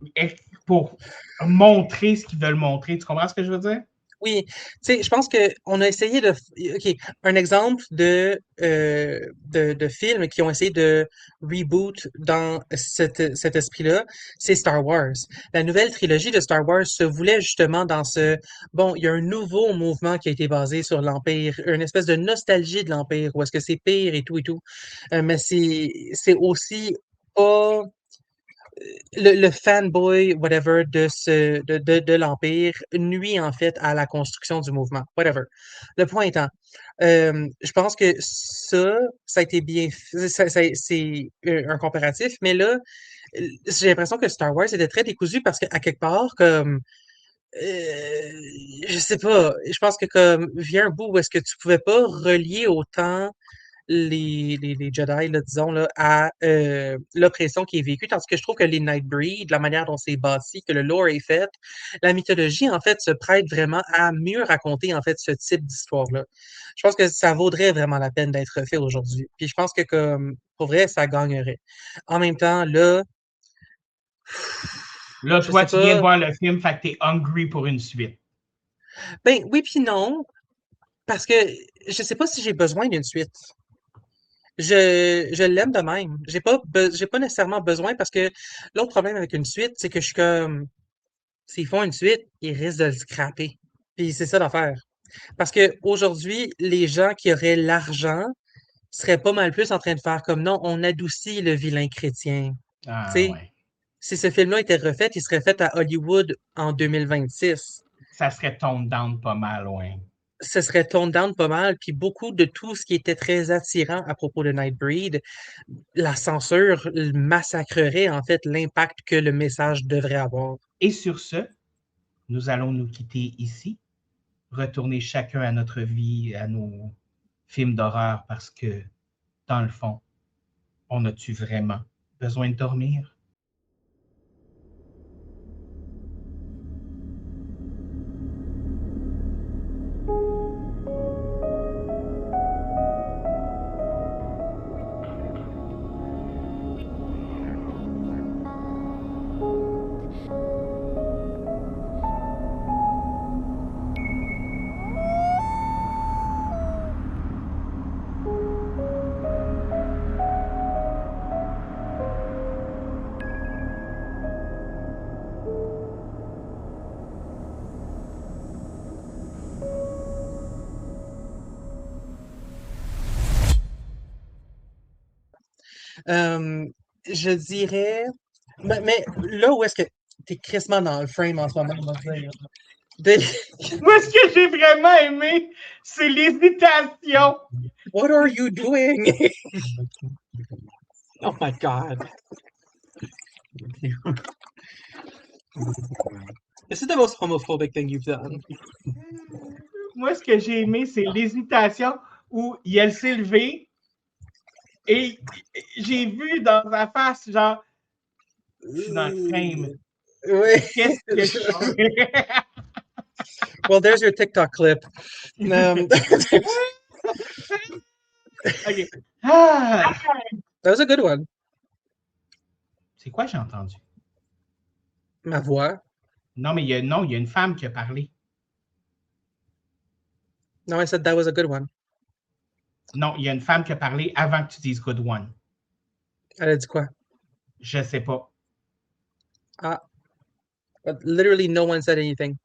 [SPEAKER 3] pour montrer ce qu'ils veulent montrer. Tu comprends ce que je veux dire?
[SPEAKER 2] Oui, tu sais, je pense que on a essayé OK, un exemple de films qui ont essayé de reboot dans cet esprit-là, c'est Star Wars. La nouvelle trilogie de Star Wars se voulait justement bon, il y a un nouveau mouvement qui a été basé sur l'Empire, une espèce de nostalgie de l'Empire, où est-ce que c'est pire et tout et tout. Mais c'est aussi pas le fanboy, whatever, de l'Empire nuit en fait à la construction du mouvement, whatever. Le point étant, je pense que ça a été bien fait, c'est un comparatif, mais là, j'ai l'impression que Star Wars était très décousu parce qu'à quelque part, comme, je sais pas, je pense que comme, vient un bout où est-ce que tu pouvais pas relier autant les Jedi, là, disons, là, à l'oppression qui est vécue, tandis que je trouve que les Nightbreed, la manière dont c'est bâti, que le lore est fait, la mythologie, en fait, se prête vraiment à mieux raconter, en fait, ce type d'histoire-là. Je pense que ça vaudrait vraiment la peine d'être fait aujourd'hui. Puis je pense que, comme, pour vrai, ça gagnerait. En même temps, là,
[SPEAKER 3] Là,
[SPEAKER 2] je
[SPEAKER 3] toi,
[SPEAKER 2] sais
[SPEAKER 3] tu viens de
[SPEAKER 2] pas.
[SPEAKER 3] voir le film, fait que t'es hungry pour une suite.
[SPEAKER 2] Ben oui, puis non, parce que je sais pas si j'ai besoin d'une suite. Je l'aime de même. J'ai pas nécessairement besoin parce que l'autre problème avec une suite, c'est que je suis comme, s'ils font une suite, ils risquent de le scraper. Puis c'est ça l'affaire. Parce que aujourd'hui, les gens qui auraient l'argent seraient pas mal plus en train de faire comme non, on adoucit le vilain chrétien. Tu
[SPEAKER 3] Ah
[SPEAKER 2] sais,
[SPEAKER 3] ouais.
[SPEAKER 2] si ce film-là était refait, il serait fait à Hollywood en 2026.
[SPEAKER 3] Ça serait toned down pas mal, ouais.
[SPEAKER 2] Ce serait toned down pas mal, puis beaucoup de tout ce qui était très attirant à propos de Nightbreed, la censure massacrerait en fait l'impact que le message devrait avoir.
[SPEAKER 3] Et sur ce, nous allons nous quitter ici, retourner chacun à notre vie, à nos films d'horreur, parce que, dans le fond, on a-tu vraiment besoin de dormir?
[SPEAKER 2] Je dirais. Mais là où est-ce que t'es crissement dans le frame en ce moment, on va dire.
[SPEAKER 3] Moi, ce que j'ai vraiment aimé, c'est l'hésitation.
[SPEAKER 2] What are you doing? Oh my god. This is the most homophobic thing you've done.
[SPEAKER 3] Moi, ce que j'ai aimé, c'est l'hésitation où elle s'est levée et j'ai vu dans sa face, genre, je suis dans le frame.
[SPEAKER 2] Oui.
[SPEAKER 3] Qu'est-ce que je fais?
[SPEAKER 2] Well, there's your TikTok clip.
[SPEAKER 3] OK. Ah!
[SPEAKER 2] That was a good one.
[SPEAKER 3] C'est quoi j'ai entendu?
[SPEAKER 2] Ma voix.
[SPEAKER 3] Non, mais il y a une femme qui a parlé.
[SPEAKER 2] No, I said that was a good one.
[SPEAKER 3] Non, il y a une femme qui a parlé avant que tu dises good one.
[SPEAKER 2] Elle a dit quoi?
[SPEAKER 3] Je sais pas.
[SPEAKER 2] But literally no one said anything.